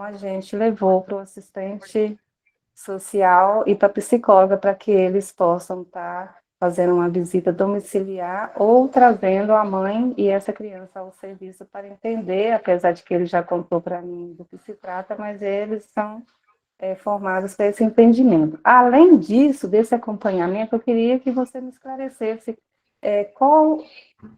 a gente levou para o assistente social e para a psicóloga para que eles possam estar fazendo uma visita domiciliar ou trazendo a mãe e essa criança ao serviço para entender, apesar de que ele já contou para mim do que se trata, mas eles são formados para esse entendimento. Além disso, desse acompanhamento, eu queria que você me esclarecesse qual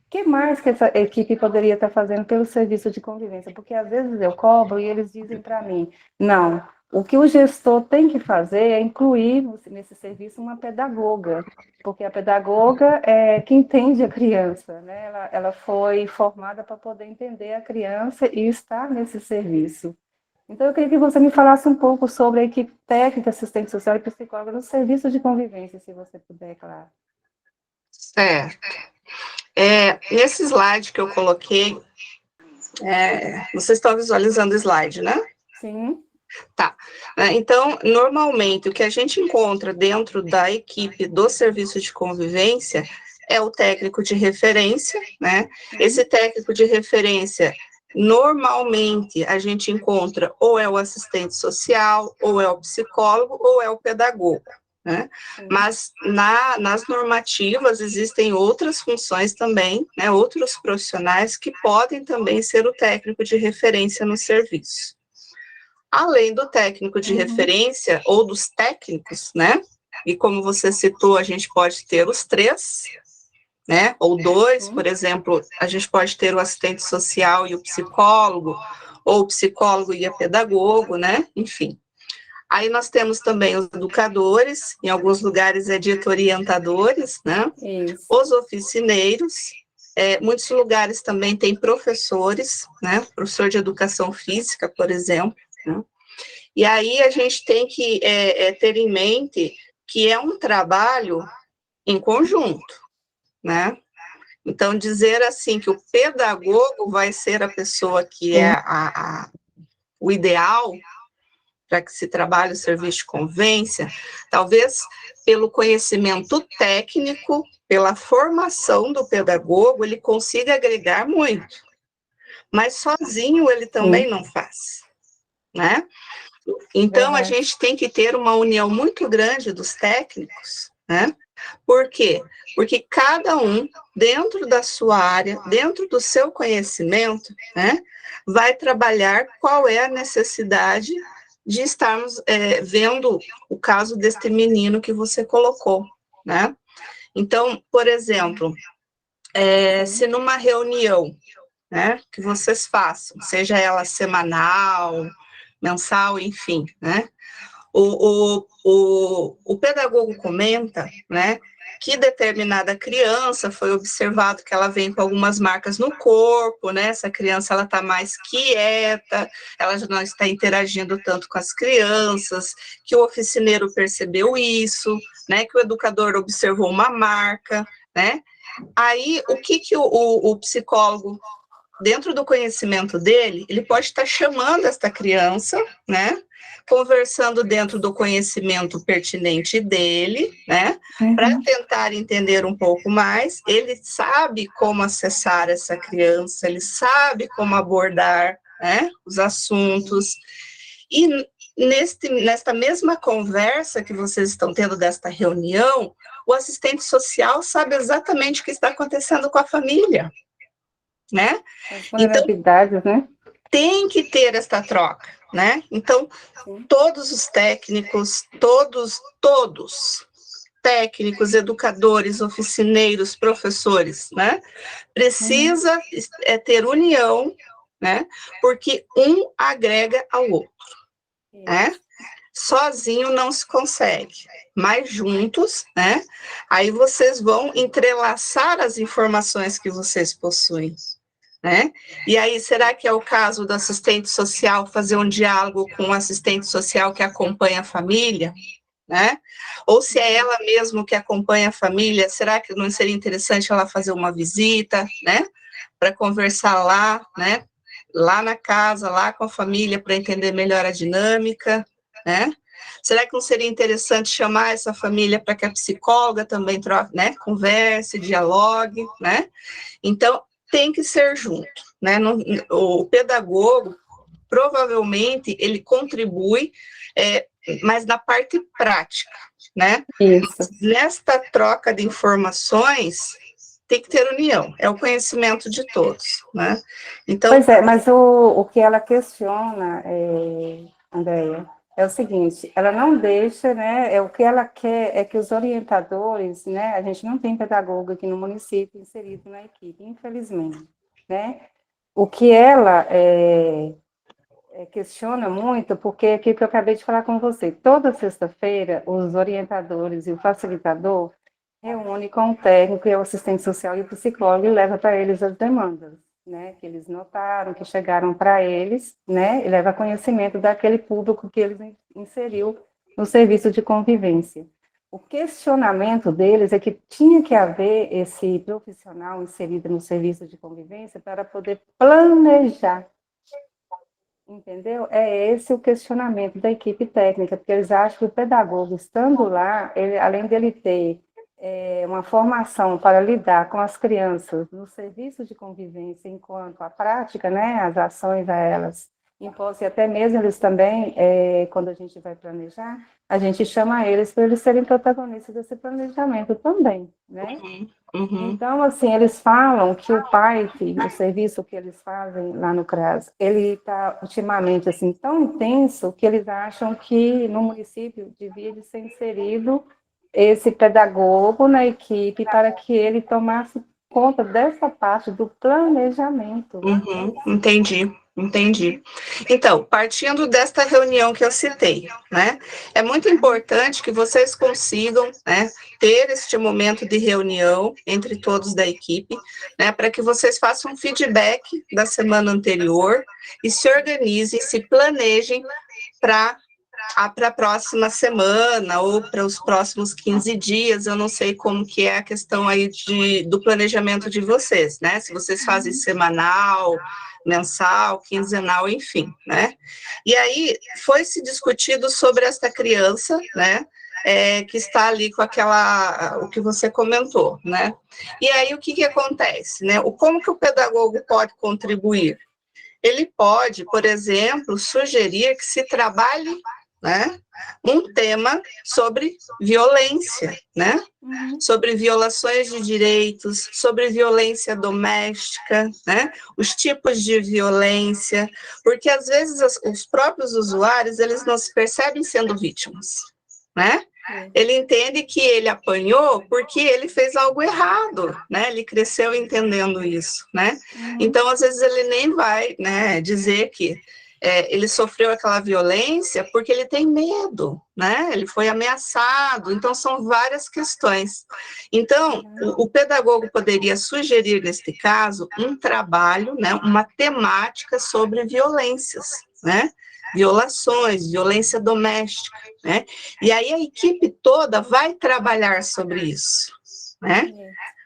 que mais que essa equipe poderia estar fazendo pelo serviço de convivência? Porque às vezes eu cobro e eles dizem para mim, não, o que o gestor tem que fazer é incluir nesse serviço uma pedagoga, porque a pedagoga é que entende a criança, né? Ela foi formada para poder entender a criança e estar nesse serviço. Então, eu queria que você me falasse um pouco sobre a equipe técnica, assistente social e psicóloga no serviço de convivência, se você puder, claro. Certo. Nesse slide que eu coloquei, vocês estão visualizando o slide, né? Sim. Tá. Então, normalmente, o que a gente encontra dentro da equipe do serviço de convivência é o técnico de referência, né? Esse técnico de referência, normalmente, a gente encontra ou é o assistente social, ou é o psicólogo, ou é o pedagogo, né? Mas nas normativas existem outras funções também, né? Outros profissionais que podem também ser o técnico de referência no serviço. Além do técnico de referência, ou dos técnicos, né? E como você citou, a gente pode ter os 3, né? Ou 2, por exemplo, a gente pode ter o assistente social e o psicólogo, ou o psicólogo e a pedagogo, né? Enfim. Aí nós temos também os educadores, em alguns lugares é dito orientadores, né? Isso. Os oficineiros, muitos lugares também tem professores, né? Professor de educação física, por exemplo, né? E aí a gente tem que ter em mente que é um trabalho em conjunto, né? Então, dizer assim que o pedagogo vai ser a pessoa que é o ideal para que se trabalhe o serviço de convivência, talvez pelo conhecimento técnico, pela formação do pedagogo, ele consiga agregar muito, mas sozinho ele também não faz, né? Então, a gente tem que ter uma união muito grande dos técnicos, né? Por quê? Porque cada um, dentro da sua área, dentro do seu conhecimento, né, vai trabalhar qual é a necessidade de estarmos vendo o caso deste menino que você colocou, né? Então, por exemplo, se numa reunião, né, que vocês façam, seja ela semanal, mensal, enfim, né? O pedagogo comenta, né, que determinada criança foi observado que ela vem com algumas marcas no corpo, né? Essa criança ela está mais quieta, ela já não está interagindo tanto com as crianças, que o oficineiro percebeu isso, né? Que o educador observou uma marca, né? Aí o que o psicólogo, dentro do conhecimento dele, ele pode estar chamando esta criança, né? Conversando dentro do conhecimento pertinente dele, né? Para tentar entender um pouco mais. Ele sabe como acessar essa criança, ele sabe como abordar, né, os assuntos. E nesta mesma conversa que vocês estão tendo desta reunião, o assistente social sabe exatamente o que está acontecendo com a família, né? As vulnerabilidades, né? Tem que ter esta troca, né? Então, todos os técnicos, todos, técnicos, educadores, oficineiros, professores, né? Precisa ter união, né? Porque um agrega ao outro, né? Sozinho não se consegue, mas juntos, né? Aí vocês vão entrelaçar as informações que vocês possuem, né? E aí, será que é o caso do assistente social fazer um diálogo com o assistente social que acompanha a família, né? Ou se é ela mesma que acompanha a família, será que não seria interessante ela fazer uma visita, né? Para conversar lá, né? Lá na casa, lá com a família, para entender melhor a dinâmica, né? Será que não seria interessante chamar essa família para que a psicóloga também troque, né? Converse, dialogue, né? Então, tem que ser junto, né? O pedagogo, provavelmente ele contribui, mas na parte prática, né? Isso. Nesta troca de informações, tem que ter união, é o conhecimento de todos, né? Então, Pois é, mas o que ela questiona, Andréia, é o seguinte, ela não deixa, né, o que ela quer é que os orientadores, né, a gente não tem pedagogo aqui no município inserido na equipe, infelizmente, né? O que ela questiona muito, porque é aquilo que eu acabei de falar com você, toda sexta-feira, os orientadores e o facilitador reúne com o técnico e o assistente social e o psicólogo e leva para eles as demandas, né, que eles notaram, que chegaram para eles, né, e leva conhecimento daquele público que eles inseriu no serviço de convivência. O questionamento deles é que tinha que haver esse profissional inserido no serviço de convivência para poder planejar, entendeu? É esse o questionamento da equipe técnica, porque eles acham que o pedagogo, estando lá, ele, além dele ter uma formação para lidar com as crianças no serviço de convivência, enquanto a prática, né, as ações a elas impostas, e até mesmo eles também, quando a gente vai planejar, a gente chama eles para eles serem protagonistas desse planejamento também, né? Então, assim, eles falam que o PAIF, o serviço que eles fazem lá no CRAS, ele está ultimamente assim tão intenso que eles acham que no município devia de ser inserido esse pedagogo na equipe para que ele tomasse conta dessa parte do planejamento. Entendi. Então, partindo desta reunião que eu citei, né, é muito importante que vocês consigam, né, ter este momento de reunião entre todos da equipe, né, para que vocês façam um feedback da semana anterior e se organizem, se planejem para a próxima semana ou para os próximos 15 dias, eu não sei como que é a questão aí do planejamento de vocês, né? Se vocês fazem semanal, mensal, quinzenal, enfim, né? E aí foi se discutido sobre esta criança, né? Que está ali com o que você comentou, né? E aí o que acontece, né? Como que o pedagogo pode contribuir? Ele pode, por exemplo, sugerir que se trabalhe, né, um tema sobre violência, né? Sobre violações de direitos, sobre violência doméstica, né? Os tipos de violência, porque às vezes os próprios usuários, eles não se percebem sendo vítimas, né? Ele entende que ele apanhou porque ele fez algo errado, né? Ele cresceu entendendo isso, né? Então, às vezes, ele nem vai, né, dizer que ele sofreu aquela violência porque ele tem medo, né? Ele foi ameaçado. Então, são várias questões. Então, o pedagogo poderia sugerir, neste caso, um trabalho, né, uma temática sobre violências, né? Violações, violência doméstica, né? E aí a equipe toda vai trabalhar sobre isso, né?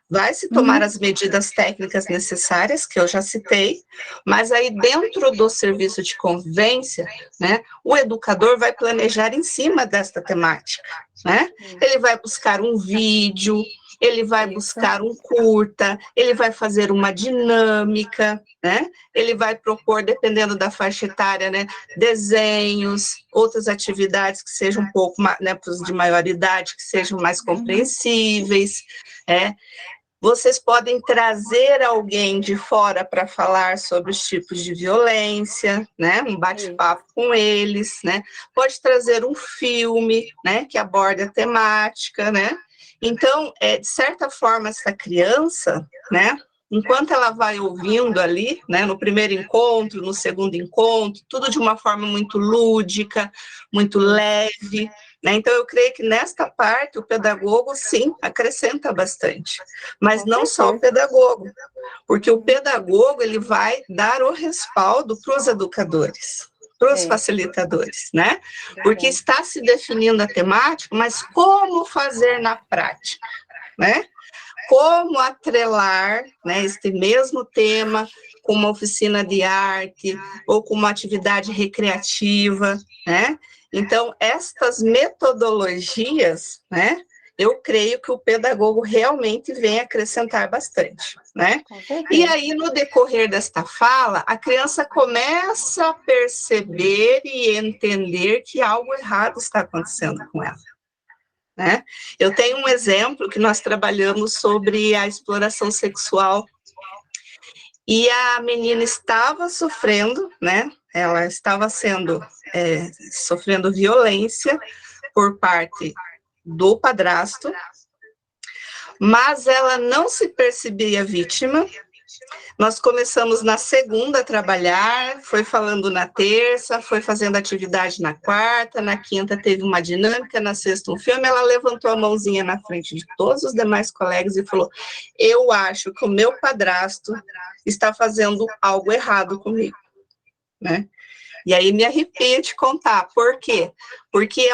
Vai se tomar as medidas técnicas necessárias, que eu já citei, mas aí dentro do serviço de convivência, né, o educador vai planejar em cima desta temática, né? Ele vai buscar um vídeo, ele vai buscar um curta, ele vai fazer uma dinâmica, né? Ele vai propor, dependendo da faixa etária, né, desenhos, outras atividades que sejam um pouco, né, para os de maior idade, que sejam mais compreensíveis, né? Vocês podem trazer alguém de fora para falar sobre os tipos de violência, né? Um bate-papo com eles, né? Pode trazer um filme, né, que aborde a temática, né? Então, de certa forma, essa criança, né, enquanto ela vai ouvindo ali, né, no primeiro encontro, no segundo encontro, tudo de uma forma muito lúdica, muito leve, né? Então, eu creio que nesta parte o pedagogo, sim, acrescenta bastante, mas não só o pedagogo, porque o pedagogo ele vai dar o respaldo para os educadores, para os facilitadores, né? Porque está se definindo a temática, mas como fazer na prática, né? Como atrelar, né, este mesmo tema com uma oficina de arte ou com uma atividade recreativa, né? Então, estas metodologias, né, eu creio que o pedagogo realmente vem acrescentar bastante, né? Com E certeza. aí, no decorrer desta fala, a criança começa a perceber e entender que algo errado está acontecendo com ela, né? Eu tenho um exemplo que nós trabalhamos sobre a exploração sexual e a menina estava sofrendo, né? Ela estava sofrendo violência por parte do padrasto, mas ela não se percebia vítima. Nós começamos na segunda a trabalhar, foi falando na terça, foi fazendo atividade na quarta, na quinta teve uma dinâmica, na sexta um filme, ela levantou a mãozinha na frente de todos os demais colegas e falou: eu acho que o meu padrasto está fazendo algo errado comigo, né? E aí me arrepia de contar, por quê? Porque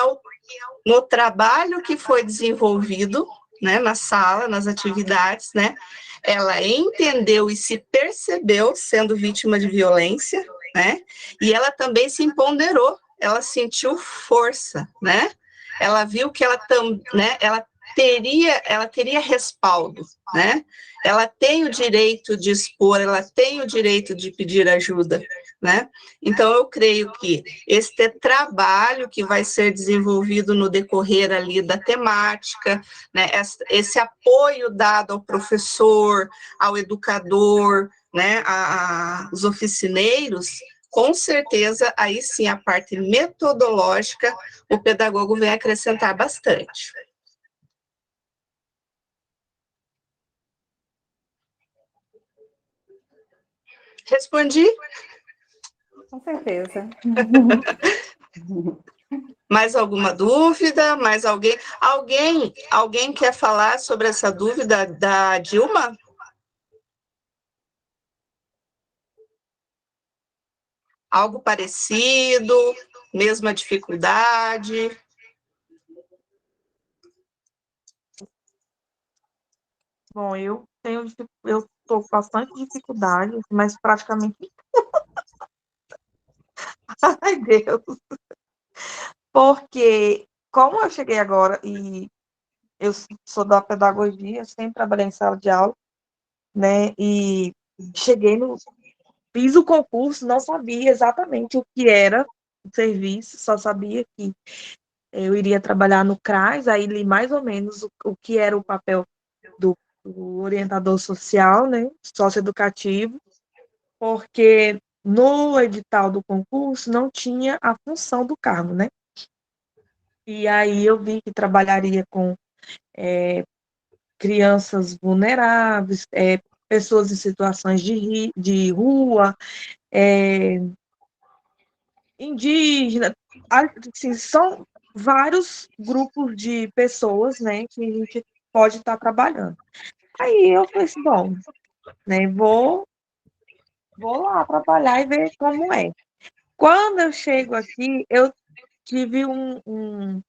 no trabalho que foi desenvolvido, né, na sala, nas atividades, né, ela entendeu e se percebeu sendo vítima de violência, né, e ela também se empoderou, ela sentiu força, né, ela viu que ela teria respaldo, né, ela tem o direito de expor, ela tem o direito de pedir ajuda, né, então eu creio que este trabalho que vai ser desenvolvido no decorrer ali da temática, né, esse apoio dado ao professor, ao educador, né, aos oficineiros, com certeza, aí sim, a parte metodológica, o pedagogo vem acrescentar bastante. Respondi? Com certeza. Mais alguma dúvida? Mais alguém? Alguém quer falar sobre essa dúvida da Dilma? Algo parecido, mesma dificuldade? Bom, eu estou com bastante dificuldade, mas praticamente, ai Deus, porque como eu cheguei agora e eu sou da pedagogia, sempre trabalhei em sala de aula, né? E cheguei no, fiz o concurso, não sabia exatamente o que era o serviço, só sabia que eu iria trabalhar no CRAS, aí li mais ou menos o que era o papel do orientador social, né? Socioeducativo, porque no edital do concurso não tinha a função do cargo, né? E aí eu vi que trabalharia com crianças vulneráveis, pessoas em situações de rua, é, indígena, assim, são vários grupos de pessoas, né, que a gente pode estar trabalhando. Aí eu falei assim, bom, né, vou lá trabalhar e ver como é. Quando eu chego aqui, eu tive um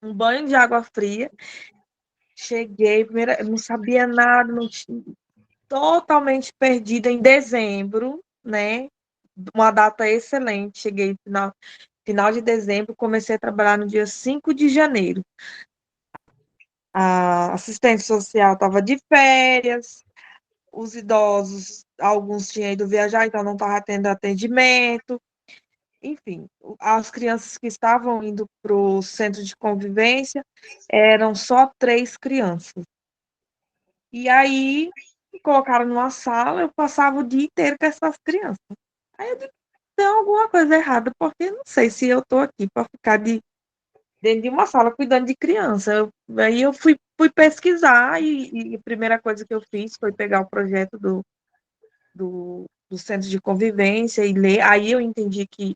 banho de água fria. Cheguei, primeira, eu não sabia nada, não tinha, totalmente perdida em dezembro, né? Uma data excelente. Cheguei final de dezembro, comecei a trabalhar no dia 5 de janeiro. A assistente social estava de férias, os idosos, alguns tinham ido viajar, então não estava tendo atendimento. Enfim, as crianças que estavam indo para o centro de convivência eram só 3 crianças. E aí me colocaram numa sala, eu passava o dia inteiro com essas crianças. Aí eu digo, tem alguma coisa errada, porque não sei se eu estou aqui para ficar dentro de uma sala cuidando de criança. Aí eu fui pesquisar e a primeira coisa que eu fiz foi pegar o projeto do centro de convivência e ler. Aí eu entendi que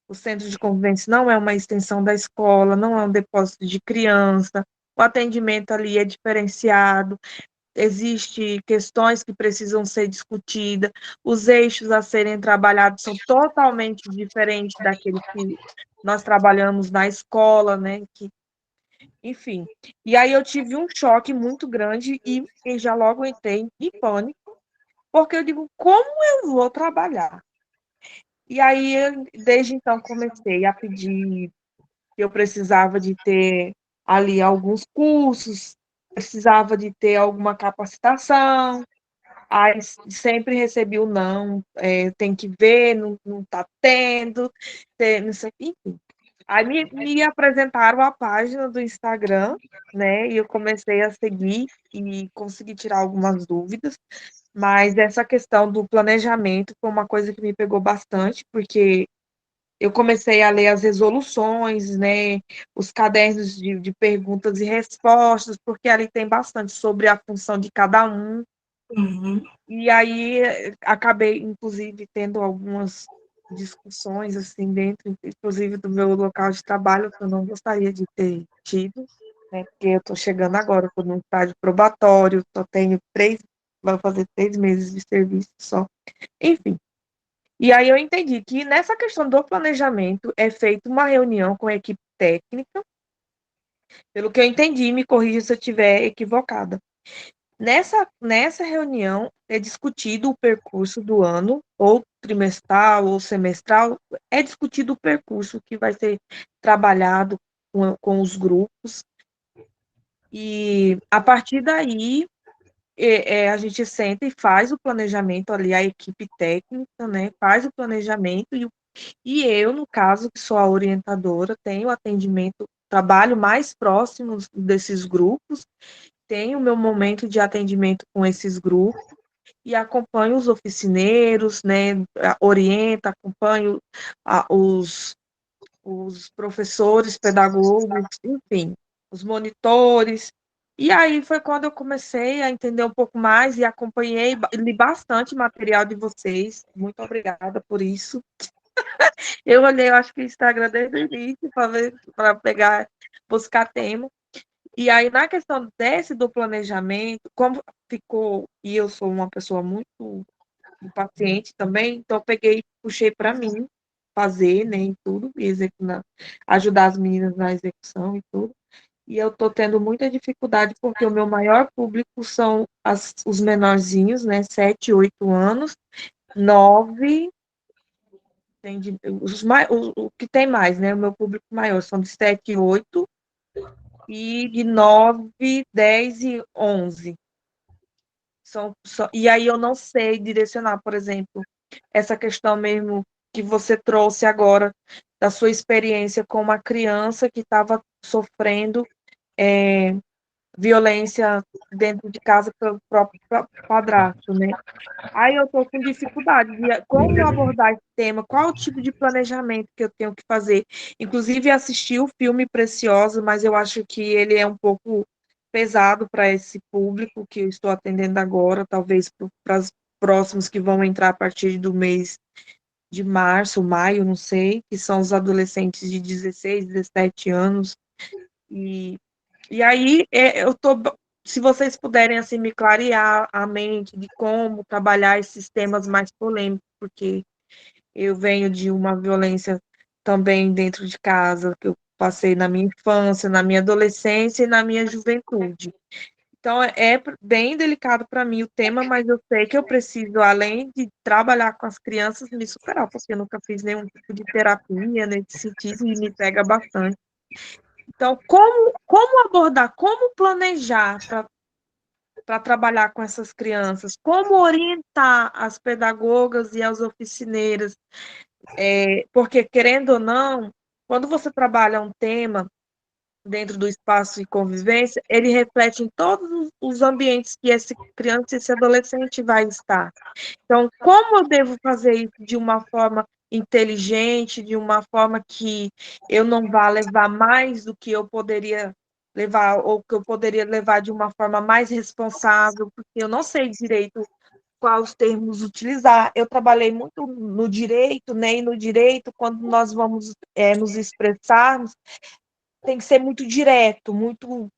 o centro de convivência não é uma extensão da escola, não é um depósito de criança, o atendimento ali é diferenciado, existem questões que precisam ser discutidas, os eixos a serem trabalhados são totalmente diferentes daqueles que nós trabalhamos na escola, né? Enfim. E aí eu tive um choque muito grande e já logo entrei em pânico, porque eu digo, como eu vou trabalhar? E aí, desde então, comecei a pedir que eu precisava de ter ali alguns cursos, precisava de ter alguma capacitação, aí sempre recebi o não, tem que ver, não está tendo, não sei, enfim. Aí me apresentaram a página do Instagram, né? E eu comecei a seguir e consegui tirar algumas dúvidas, mas essa questão do planejamento foi uma coisa que me pegou bastante, porque eu comecei a ler as resoluções, né, os cadernos de perguntas e respostas, porque ali tem bastante sobre a função de cada um. Uhum. E aí acabei, inclusive, tendo algumas discussões assim dentro, inclusive do meu local de trabalho, que eu não gostaria de ter tido, né? Porque eu estou chegando agora, estou num estágio probatório, só tenho vai fazer 3 meses de serviço só. Enfim. E aí eu entendi que nessa questão do planejamento é feita uma reunião com a equipe técnica, pelo que eu entendi, me corrija se eu estiver equivocada. Nessa reunião é discutido o percurso do ano, ou trimestral, ou semestral, é discutido o percurso que vai ser trabalhado com os grupos, e a partir daí a gente senta e faz o planejamento ali, a equipe técnica, né, faz o planejamento, e eu, no caso, que sou a orientadora, tenho atendimento, trabalho mais próximo desses grupos, tenho o meu momento de atendimento com esses grupos e acompanho os oficineiros, né, oriento, acompanho os professores, pedagogos, enfim, os monitores. E aí foi quando eu comecei a entender um pouco mais e acompanhei, li bastante material de vocês. Muito obrigada por isso. Eu olhei, eu acho que o Instagram desde o início para ver, para pegar, buscar tema. E aí, na questão do planejamento, como ficou, e eu sou uma pessoa muito paciente também, então eu peguei, puxei para mim fazer, né, em tudo, e ajudar as meninas na execução e tudo. E eu estou tendo muita dificuldade porque o meu maior público são os menorzinhos, né, 7, 8 anos, 9, o que tem mais, né, o meu público maior são de 7 e 8, e de 9, 10 e 11. E aí eu não sei direcionar, por exemplo, essa questão mesmo que você trouxe agora, da sua experiência com uma criança que estava sofrendo violência dentro de casa pelo próprio padrasto, né? Aí eu estou com dificuldade de como abordar esse tema, qual o tipo de planejamento que eu tenho que fazer. Inclusive, assisti o filme Preciosa, mas eu acho que ele é um pouco pesado para esse público que eu estou atendendo agora, talvez para os próximos que vão entrar a partir do mês de março, maio, não sei, que são os adolescentes de 16, 17 anos. E, e aí eu tô, se vocês puderem assim me clarear a mente de como trabalhar esses temas mais polêmicos, porque eu venho de uma violência também dentro de casa, que eu passei na minha infância, na minha adolescência e na minha juventude. Então, é bem delicado para mim o tema, mas eu sei que eu preciso, além de trabalhar com as crianças, me superar, porque eu nunca fiz nenhum tipo de terapia nesse sentido e me pega bastante. Então, como abordar, como planejar para trabalhar com essas crianças? Como orientar as pedagogas e as oficineiras? Porque, querendo ou não, quando você trabalha um tema dentro do espaço de convivência, ele reflete em todos os ambientes que essa criança e esse adolescente vai estar. Então, como eu devo fazer isso de uma forma inteligente, de uma forma que eu não vá levar mais do que eu poderia levar, ou que eu poderia levar de uma forma mais responsável, porque eu não sei direito quais termos utilizar. Eu trabalhei muito no direito, né? E no direito, quando nós vamos nos expressarmos, tem que ser muito direto, muito.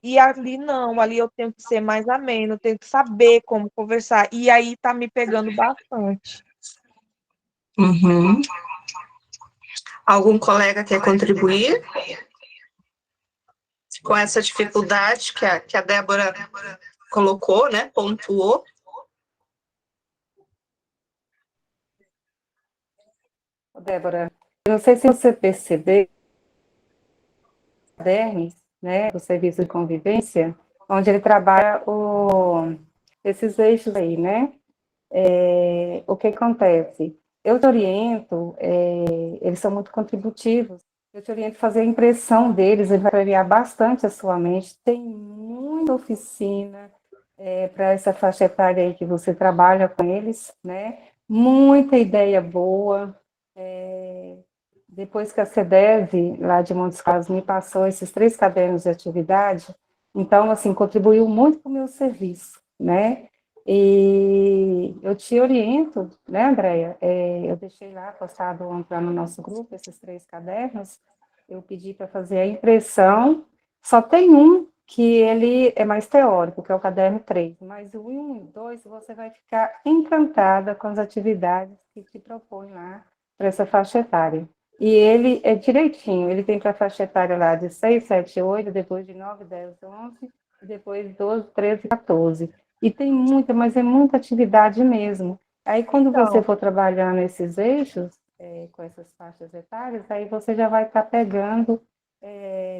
E ali não, ali eu tenho que ser mais ameno, eu tenho que saber como conversar. E aí tá me pegando bastante. Uhum. Algum colega quer contribuir com essa dificuldade que a Débora colocou, né? Pontuou. Débora, eu não sei se você percebeu, cadernos, né, do serviço de convivência, onde ele trabalha esses eixos aí, né? O que acontece? Eu te oriento, eles são muito contributivos, eu te oriento a fazer a impressão deles, ele vai variar bastante a sua mente, tem muita oficina para essa faixa etária aí que você trabalha com eles, né? Muita ideia boa. Depois que a CEDEV, lá de Montes Claros, me passou esses 3 cadernos de atividade, então, assim, contribuiu muito para o meu serviço, né? E eu te oriento, né, Andréia? Eu deixei lá postado ontem lá no nosso grupo esses 3 cadernos, eu pedi para fazer a impressão, só tem um que ele é mais teórico, que é o caderno 3, mas o 1 e o 2 você vai ficar encantada com as atividades que te propõe lá para essa faixa etária. E ele é direitinho, ele tem para a faixa etária lá de 6, 7, 8, depois de 9, 10, 11, e depois 12, 13, 14. E tem muita, mas é muita atividade mesmo. Aí, quando você Então, for trabalhando esses eixos, com essas faixas etárias, aí você já vai estar pegando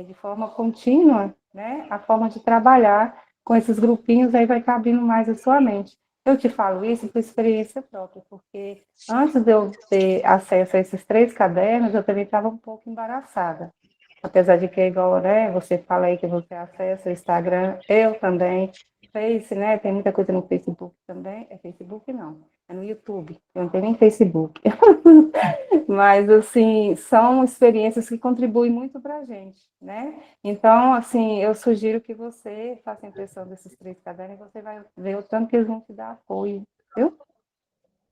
de forma contínua, né, a forma de trabalhar com esses grupinhos, aí vai estar abrindo mais a sua mente. Eu te falo isso por experiência própria, porque antes de eu ter acesso a esses 3 cadernos, eu também estava um pouco embaraçada. Apesar de que, igual, né, você fala aí que você acessa o Instagram, eu também, Face, né, tem muita coisa no Facebook também, Facebook não, é no YouTube, eu não tenho nem Facebook. Mas, assim, são experiências que contribuem muito para a gente, né? Então, assim, eu sugiro que você faça a impressão desses 3 cadernos e você vai ver o tanto que eles vão te dar apoio, viu?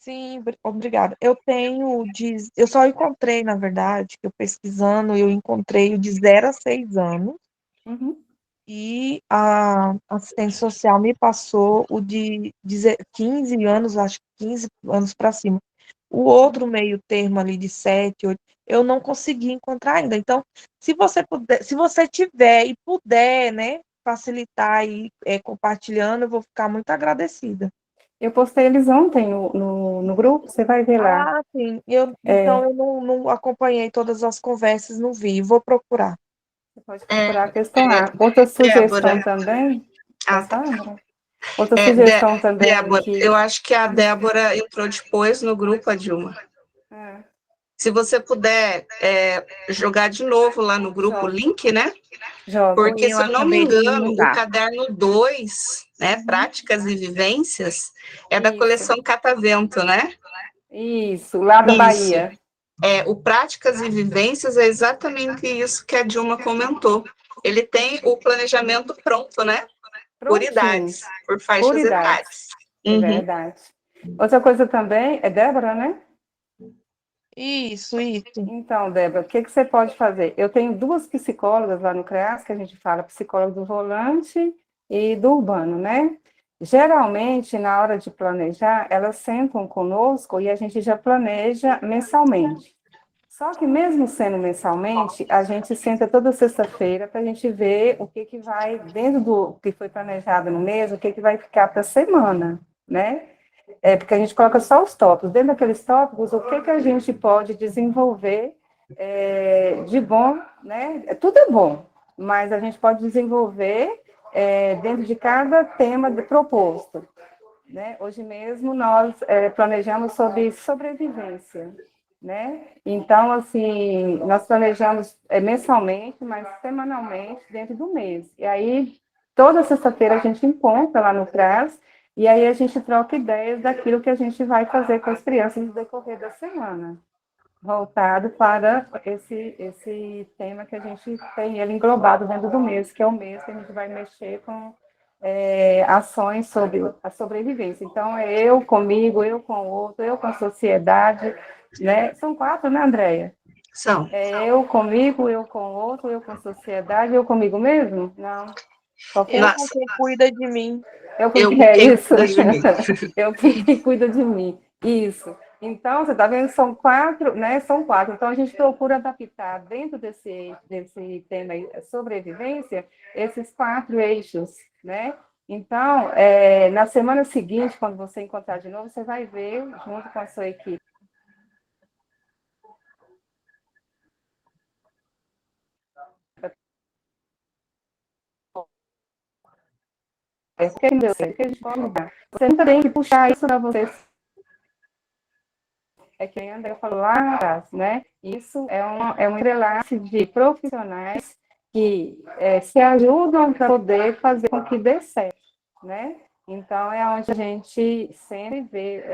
sim, obrigada. Eu só encontrei, na verdade, que eu pesquisando, eu encontrei o de 0 a 6 anos, Uhum. e a assistente social me passou o de 15 anos, acho que 15 anos para cima. O outro meio termo ali de 7, 8, eu não consegui encontrar ainda. Então, se você puder, se você tiver e puder, né, facilitar aí, compartilhando, eu vou ficar muito agradecida. Eu postei eles ontem no grupo, você vai ver lá. Ah, sim. É, Então eu não acompanhei todas as conversas, não vi. Vou procurar. você pode É, procurar a questão lá. Outra sugestão Débora. também, Ah, posso tá. falar, André? Outra sugestão também Débora, que... eu acho que a Débora entrou depois no grupo, a Dilma. É, Se você puder jogar de novo lá no grupo o jogo, link, né? jogo. Porque, Sim, eu se eu não me acabei de engano, o mandar. caderno 2, né, Uhum. Práticas e Vivências, é da Isso, coleção Catavento, né? isso, lá da Isso. Bahia. O Práticas e Vivências é exatamente isso que a Dilma comentou. Ele tem o planejamento pronto, né? Por Prontinho, idades, por por faixas idades. etárias. É Uhum. verdade. Outra coisa também, é Débora, né? Isso, isso. Então, Débora, o que que você pode fazer? Eu tenho 2 psicólogas lá no CREAS, que a gente fala psicóloga do volante e do urbano, né? Geralmente, na hora de planejar, elas sentam conosco e a gente já planeja mensalmente. Só que mesmo sendo mensalmente, a gente senta toda sexta-feira para a gente ver o que que vai, dentro do que foi planejado no mês, o que que vai ficar para a semana, né? Porque a gente coloca só os tópicos. Dentro daqueles tópicos, o que que a gente pode desenvolver de bom, né? Tudo é bom, mas a gente pode desenvolver dentro de cada tema proposto, né? Hoje mesmo nós planejamos sobre sobrevivência, né? Então, assim, nós planejamos mensalmente, mas semanalmente dentro do mês. E aí, toda sexta-feira a gente encontra lá no CRAS, e aí a gente troca ideias daquilo que a gente vai fazer com as crianças no decorrer da semana, voltado para esse tema que a gente tem ele englobado dentro do mês, que é o mês que a gente vai mexer com ações sobre a sobrevivência. Então, é eu comigo, eu com o outro, eu com a sociedade, né? São 4, né, Andréia? São. É eu comigo, eu com o outro, eu com a sociedade, eu comigo mesmo? Não. Eu Qualquer... com Nossa, quem cuida de mim. Eu com eu quem com é quem isso? cuida de mim. Eu quem cuida de mim. Isso. Então, você está vendo, são 4, né? São 4. Então, a gente procura adaptar dentro desse tema aí, sobrevivência, esses 4 eixos, né? Então, na semana seguinte, quando você encontrar de novo, você vai ver, junto com a sua equipe, certo? Por que não deu certo? Por que a gente pode mudar? Você nunca tem que puxar isso para você. É que a André falou lá atrás, né? Isso é um entrelace de profissionais que se ajudam para poder fazer com que dê certo, né? Então, é onde a gente sempre vê,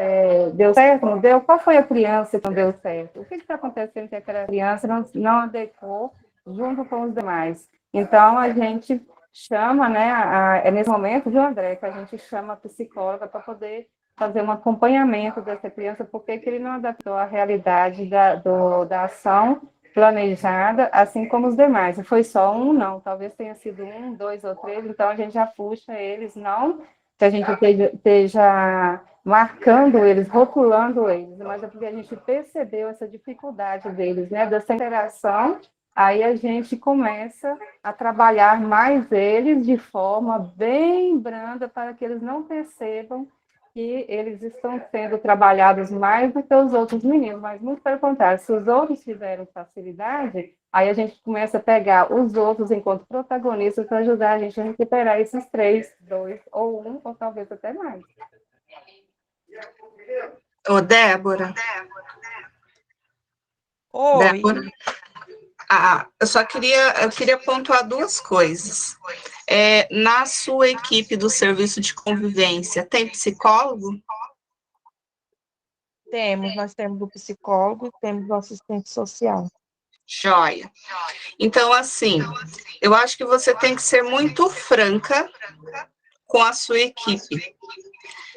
deu certo, não deu? Qual foi a criança que não deu certo? O que está acontecendo que aquela criança não adequou junto com os demais? Então, a gente chama, né, é nesse momento, viu, André, que a gente chama a psicóloga para poder fazer um acompanhamento dessa criança, porque que ele não adaptou à realidade da ação planejada, assim como os demais. E foi só um, não, talvez tenha sido um, dois ou três, então a gente já puxa eles, não que a gente esteja marcando eles, rotulando eles, mas é porque a gente percebeu essa dificuldade deles, né, dessa interação, aí a gente começa a trabalhar mais eles de forma bem branda para que eles não percebam que eles estão sendo trabalhados mais do que os outros meninos, mas muito pelo contrário, se os outros tiveram facilidade, aí a gente começa a pegar os outros enquanto protagonistas para ajudar a gente a recuperar esses 3, 2 ou 1, ou talvez até mais. Ô, Débora. Oi. Débora. Eu queria pontuar duas coisas. Na sua equipe do serviço de convivência, tem psicólogo? Nós temos o psicólogo e temos o assistente social. Joia. Então, assim, eu acho que você tem que ser muito franca com a sua equipe.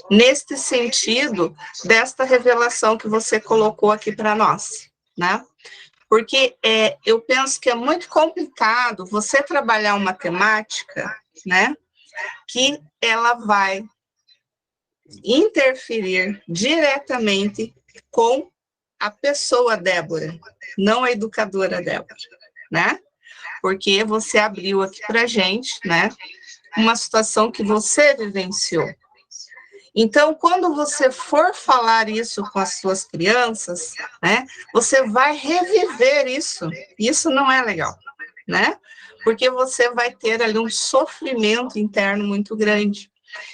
Neste sentido, desta revelação que você colocou aqui para nós, né? Porque eu penso que é muito complicado você trabalhar uma temática, né, que ela vai interferir diretamente com a pessoa Débora, não a educadora Débora, né? Porque você abriu aqui para a gente, né, uma situação que você vivenciou. Então, quando você for falar isso com as suas crianças, né, você vai reviver isso. Isso não é legal, né? Porque você vai ter ali um sofrimento interno muito grande.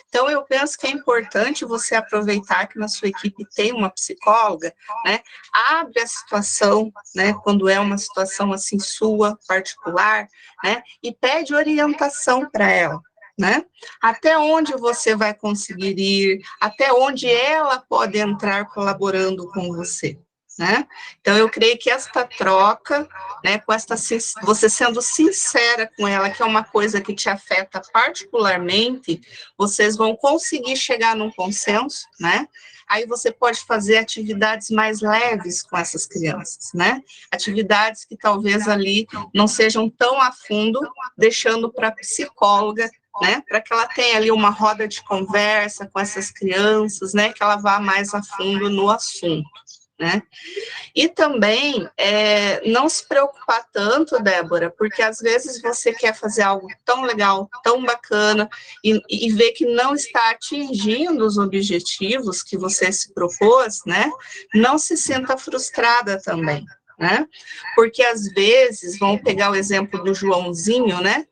Então, eu penso que é importante você aproveitar que na sua equipe tem uma psicóloga, né? Abre a situação, né? Quando é uma situação assim sua, particular, né? E pede orientação para ela, né? Até onde você vai conseguir ir, até onde ela pode entrar colaborando com você, né? Então, eu creio que esta troca, né, com você sendo sincera com ela, que é uma coisa que te afeta particularmente, vocês vão conseguir chegar num consenso, né? Aí você pode fazer atividades mais leves com essas crianças, né? Atividades que talvez ali não sejam tão a fundo, deixando para a psicóloga, né? Para que ela tenha ali uma roda de conversa com essas crianças, né? Que ela vá mais a fundo no assunto, né? E também não se preocupar tanto, Débora, porque às vezes você quer fazer algo tão legal, tão bacana, e ver que não está atingindo os objetivos que você se propôs, né? Não se sinta frustrada também, né? Porque às vezes, vamos pegar o exemplo do Joãozinho, né?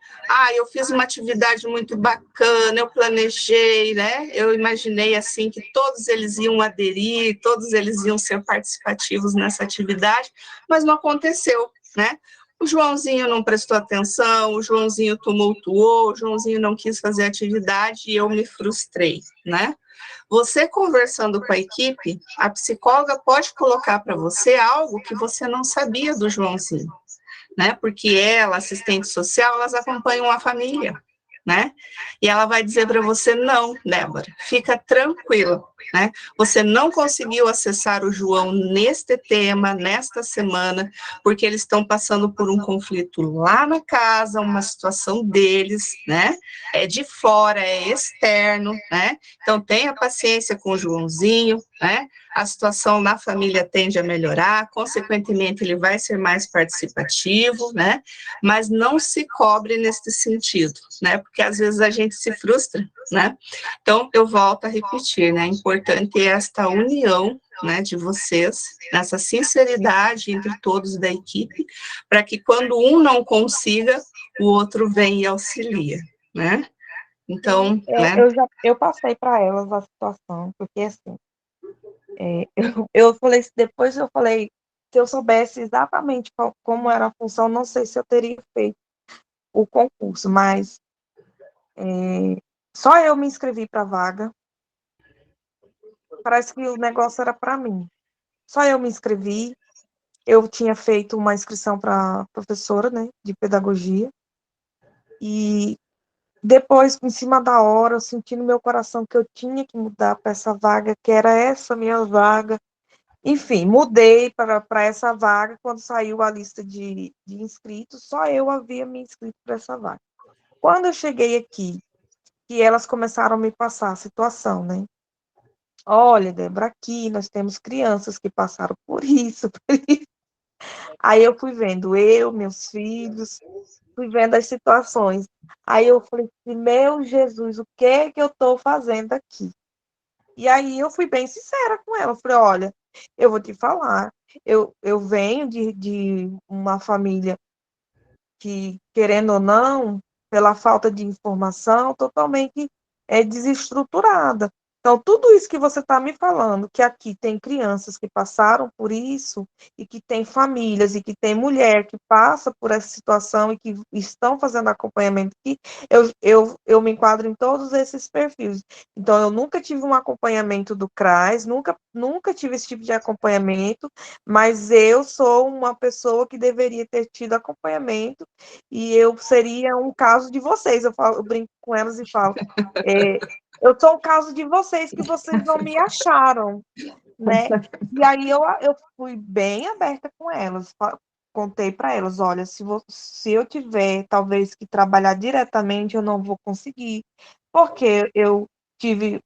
Eu fiz uma atividade muito bacana, eu planejei, né? Eu imaginei assim que todos eles iam aderir, todos eles iam ser participativos nessa atividade, mas não aconteceu, né? O Joãozinho não prestou atenção, o Joãozinho tumultuou, o Joãozinho não quis fazer atividade e eu me frustrei, né? Você conversando com a equipe, a psicóloga pode colocar para você algo que você não sabia do Joãozinho, né? Porque ela, assistente social, elas acompanham a família, né? E ela vai dizer para você, não, Débora, fica tranquila, né? Você não conseguiu acessar o João neste tema, nesta semana, porque eles estão passando por um conflito lá na casa, uma situação deles, né? É de fora, é externo, né? Então, tenha paciência com o Joãozinho, né? A situação na família tende a melhorar, consequentemente, ele vai ser mais participativo, né? Mas não se cobre nesse sentido, né? Porque às vezes a gente se frustra, né? Então, eu volto a repetir, né? É importante esta união, né, de vocês, nessa sinceridade entre todos da equipe, para que quando um não consiga, o outro vem e auxilia, né? Então, né? Eu passei para elas a situação, porque assim, eu falei, depois eu falei, se eu soubesse exatamente como era a função, não sei se eu teria feito o concurso, mas só eu me inscrevi para a vaga. Parece que o negócio era para mim. Só eu me inscrevi. Eu tinha feito uma inscrição para professora, né, de pedagogia. E depois, em cima da hora, eu senti no meu coração que eu tinha que mudar para essa vaga, que era essa minha vaga. Enfim, mudei para essa vaga. Quando saiu a lista de inscritos, só eu havia me inscrito para essa vaga. Quando eu cheguei aqui, que elas começaram a me passar a situação, né? Olha, Débora, aqui nós temos crianças que passaram por isso, por isso. Aí eu fui vendo meus filhos, fui vendo as situações. Aí eu falei assim, meu Jesus, o que é que eu estou fazendo aqui? E aí eu fui bem sincera com ela. Eu falei, olha, eu vou te falar, eu venho de uma família que, querendo ou não, pela falta de informação, totalmente desestruturada. Então, tudo isso que você está me falando, que aqui tem crianças que passaram por isso, e que tem famílias, e que tem mulher que passa por essa situação e que estão fazendo acompanhamento aqui, eu me enquadro em todos esses perfis. Então, eu nunca tive um acompanhamento do CRAS, nunca tive esse tipo de acompanhamento, mas eu sou uma pessoa que deveria ter tido acompanhamento, e eu seria um caso de vocês. Eu brinco com elas e falo, eu sou um caso de vocês que vocês não me acharam, né? E aí eu fui bem aberta com elas, contei para elas, olha, se eu tiver talvez que trabalhar diretamente, eu não vou conseguir, porque eu tive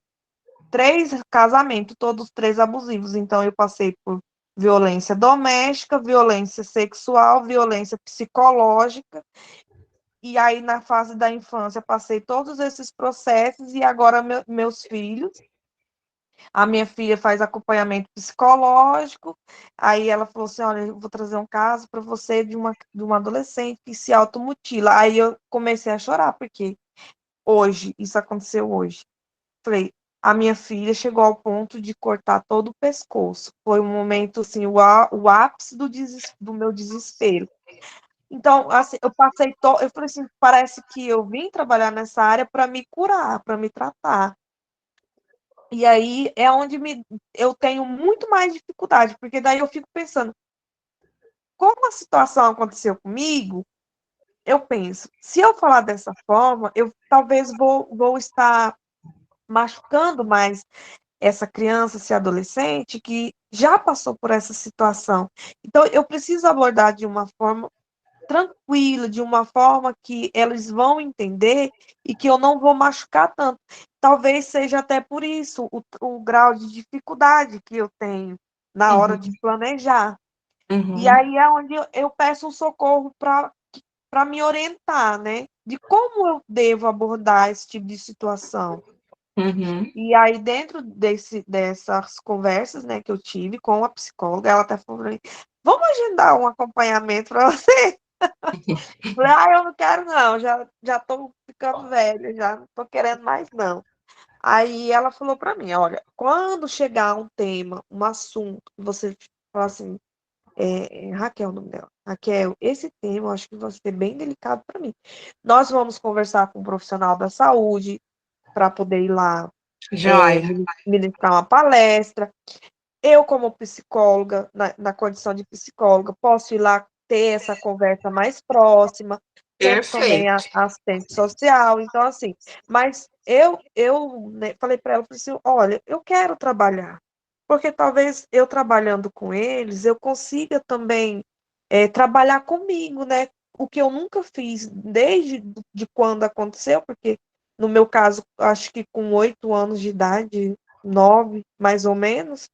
3 casamentos, todos 3 abusivos, então eu passei por violência doméstica, violência sexual, violência psicológica, e aí na fase da infância passei todos esses processos, e agora meus filhos, a minha filha faz acompanhamento psicológico, aí ela falou assim, olha, eu vou trazer um caso para você de uma adolescente que se automutila. Aí eu comecei a chorar, porque isso aconteceu hoje. Falei, a minha filha chegou ao ponto de cortar todo o pescoço. Foi um momento, assim, o ápice do meu desespero. Então, assim, eu falei assim, parece que eu vim trabalhar nessa área para me curar, para me tratar. E aí é onde eu tenho muito mais dificuldade, porque daí eu fico pensando, como a situação aconteceu comigo, eu penso, se eu falar dessa forma, eu talvez vou estar machucando mais essa criança, esse adolescente que já passou por essa situação. Então, eu preciso abordar de uma forma tranquila, de uma forma que eles vão entender e que eu não vou machucar tanto. Talvez seja até por isso o grau de dificuldade que eu tenho na hora de planejar. E aí é onde eu peço um socorro para me orientar, né? De como eu devo abordar esse tipo de situação. E aí, dentro dessas conversas, né, que eu tive com a psicóloga, ela até falou, vamos agendar um acompanhamento para você? Falei, eu não quero não, já tô ficando velha, já não tô querendo mais não. Aí ela falou para mim, olha, quando chegar um tema, um assunto, que você fala assim, Raquel, o nome dela, Raquel, esse tema eu acho que vai ser bem delicado para mim. Nós vamos conversar com um profissional da saúde para poder ir lá Joia. ministrar uma palestra. Eu, como psicóloga, na condição de psicóloga, posso ir lá ter essa conversa mais próxima, como também a Perfeito. assistente social. Então, assim, mas eu né, falei para ela, falei assim, olha, eu quero trabalhar, porque talvez eu trabalhando com eles, eu consiga também trabalhar comigo, né? O que eu nunca fiz desde de quando aconteceu, porque no meu caso, acho que com 8 anos de idade, 9, mais ou menos,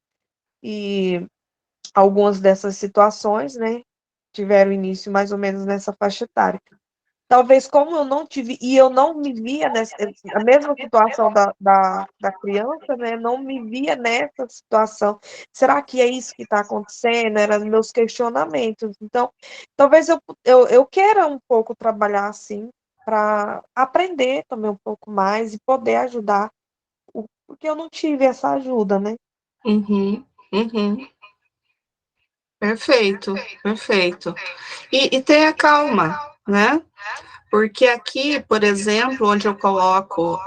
e algumas dessas situações, né, tiveram início mais ou menos nessa faixa etária. Talvez como eu não tive, e eu não me via nessa, a mesma situação da criança, né, não me via nessa situação. Será que é isso que está acontecendo? Eram meus questionamentos. Então, talvez eu queira um pouco trabalhar assim, para aprender também um pouco mais e poder ajudar, porque eu não tive essa ajuda, né? Uhum, uhum. Perfeito, perfeito. E tenha calma, né? Porque aqui, por exemplo, onde eu coloco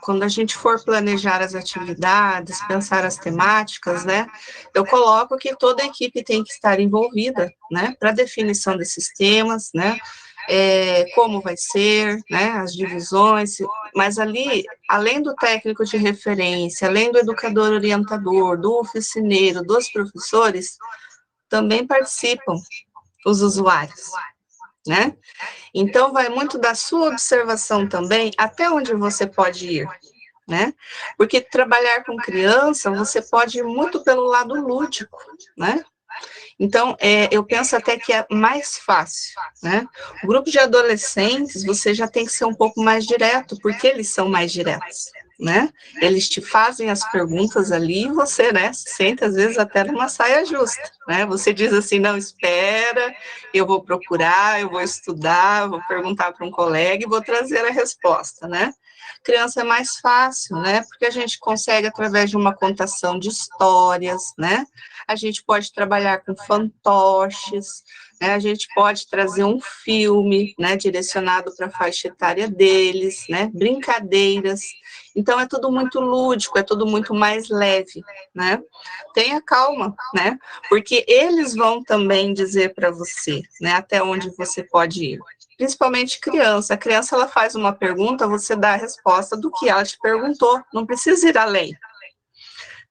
quando a gente for planejar as atividades, pensar as temáticas, né? Eu coloco que toda a equipe tem que estar envolvida, né? Para definição desses temas, né? Como vai ser, né? As divisões, mas ali, além do técnico de referência, além do educador orientador, do oficineiro, dos professores, também participam os usuários, né? Então, vai muito da sua observação também, até onde você pode ir, né? Porque trabalhar com criança, você pode ir muito pelo lado lúdico, né? Então, eu penso até que é mais fácil, né? O grupo de adolescentes, você já tem que ser um pouco mais direto, porque eles são mais diretos, né? Eles te fazem as perguntas ali e você, né, se sente às vezes até numa saia justa, né? Você diz assim, não, espera, eu vou procurar, eu vou estudar, vou perguntar para um colega e vou trazer a resposta, né? Criança é mais fácil, né? Porque a gente consegue, através de uma contação de histórias, né? A gente pode trabalhar com fantoches, né? A gente pode trazer um filme, né, direcionado para a faixa etária deles, né? Brincadeiras. Então, é tudo muito lúdico, é tudo muito mais leve, né? Tenha calma, né? Porque eles vão também dizer para você, né, até onde você pode ir. Principalmente criança. A criança, ela faz uma pergunta, você dá a resposta do que ela te perguntou. Não precisa ir além,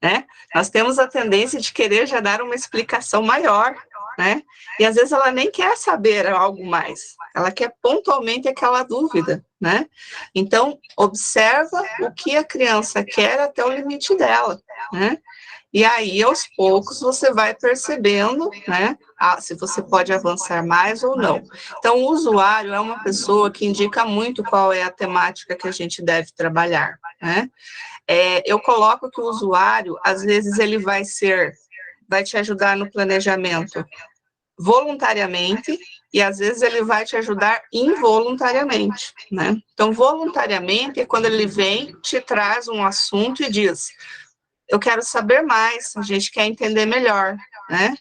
né? Nós temos a tendência de querer já dar uma explicação maior, né? E às vezes ela nem quer saber algo mais, ela quer pontualmente aquela dúvida, né? Então, observa o que a criança quer até o limite dela, né? E aí, aos poucos, você vai percebendo, né, se você pode avançar mais ou não. Então, o usuário é uma pessoa que indica muito qual é a temática que a gente deve trabalhar, né? Eu coloco que o usuário, às vezes, ele vai te ajudar no planejamento voluntariamente, e às vezes ele vai te ajudar involuntariamente, né? Então, voluntariamente é quando ele vem, te traz um assunto e diz, eu quero saber mais, a gente quer entender melhor, né?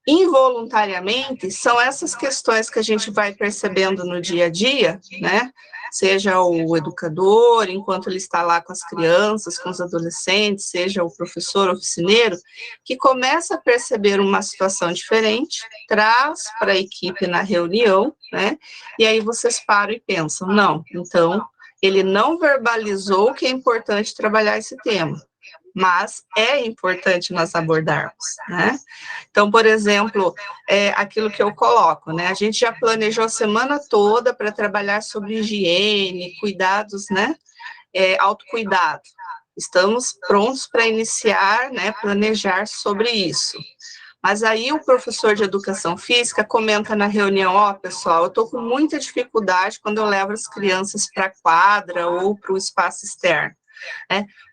Involuntariamente, são essas questões que a gente vai percebendo no dia a dia, né? Seja o educador, enquanto ele está lá com as crianças, com os adolescentes, seja o professor oficineiro, que começa a perceber uma situação diferente, traz para a equipe na reunião, né? E aí vocês param e pensam, não, então, ele não verbalizou que é importante trabalhar esse tema, mas é importante nós abordarmos, né? Então, por exemplo, aquilo que eu coloco, né? A gente já planejou a semana toda para trabalhar sobre higiene, cuidados, né? Autocuidado. Estamos prontos para iniciar, né? Planejar sobre isso. Mas aí o professor de educação física comenta na reunião, pessoal, eu estou com muita dificuldade quando eu levo as crianças para a quadra ou para o espaço externo.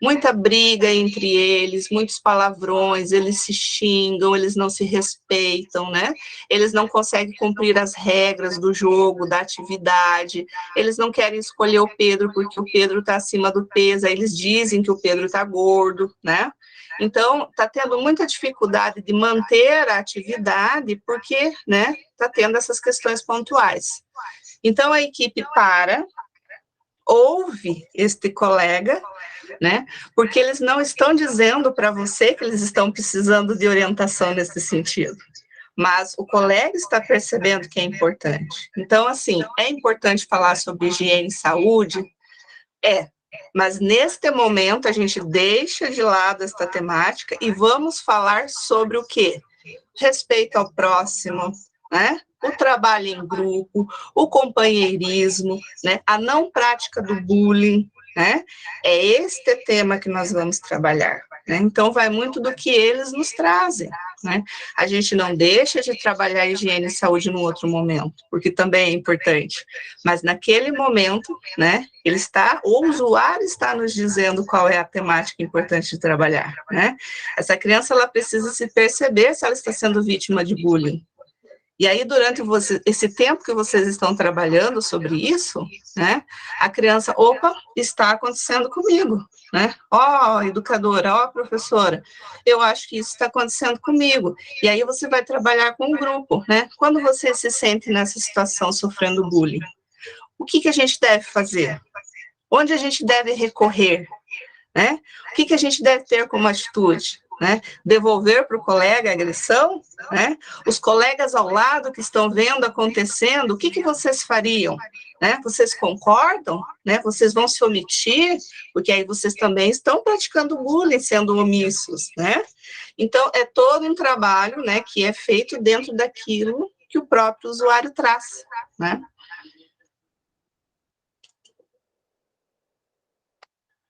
Muita briga entre eles, muitos palavrões, eles se xingam, eles não se respeitam, né? Eles não conseguem cumprir as regras do jogo, da atividade, eles não querem escolher o Pedro porque o Pedro está acima do peso, aí eles dizem que o Pedro está gordo, né? Então, está tendo muita dificuldade de manter a atividade porque, né, está tendo essas questões pontuais. Então, a equipe ouve este colega, né? Porque eles não estão dizendo para você que eles estão precisando de orientação nesse sentido, mas o colega está percebendo que é importante. Então, assim, é importante falar sobre higiene e saúde? Mas neste momento a gente deixa de lado esta temática e vamos falar sobre o quê? Respeito ao próximo, né? O trabalho em grupo, o companheirismo, né? A não prática do bullying, né? É este tema que nós vamos trabalhar, né? Então, vai muito do que eles nos trazem, né? A gente não deixa de trabalhar higiene e saúde num outro momento, porque também é importante, mas naquele momento, né? O usuário está nos dizendo qual é a temática importante de trabalhar, né? Essa criança, ela precisa se perceber se ela está sendo vítima de bullying. E aí, durante esse tempo que vocês estão trabalhando sobre isso, né, a criança, opa, está acontecendo comigo, né? Ó, educadora, ó, professora, eu acho que isso está acontecendo comigo. E aí você vai trabalhar com um grupo, né? Quando você se sente nessa situação sofrendo bullying, o que a gente deve fazer? Onde a gente deve recorrer, né? O que a gente deve ter como atitude? Né? Devolver para o colega a agressão, né? Os colegas ao lado que estão vendo acontecendo, o que vocês fariam? Né? Vocês concordam? Né? Vocês vão se omitir? Porque aí vocês também estão praticando bullying, sendo omissos, né? Então, é todo um trabalho, né, que é feito dentro daquilo que o próprio usuário traz, né?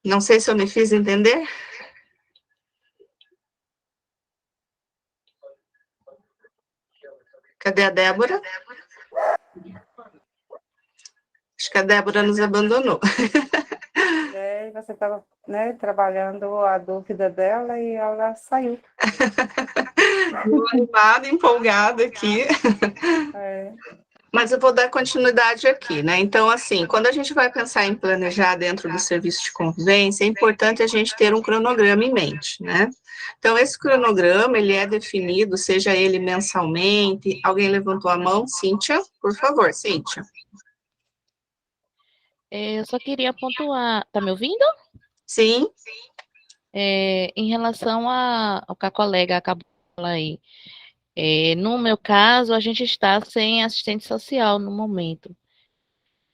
Não sei se eu me fiz entender. Cadê a Débora? Acho que a Débora nos abandonou. E você estava, né, trabalhando a dúvida dela e ela saiu. Animada, empolgada aqui. É. Mas eu vou dar continuidade aqui, né? Então, assim, quando a gente vai pensar em planejar dentro do serviço de convivência, é importante a gente ter um cronograma em mente, né? Então, esse cronograma, ele é definido, seja ele mensalmente. Alguém levantou a mão? Cíntia, por favor, Cíntia. Eu só queria pontuar, tá me ouvindo? Sim. Em relação ao que a colega acabou de falar aí. No meu caso, a gente está sem assistente social no momento.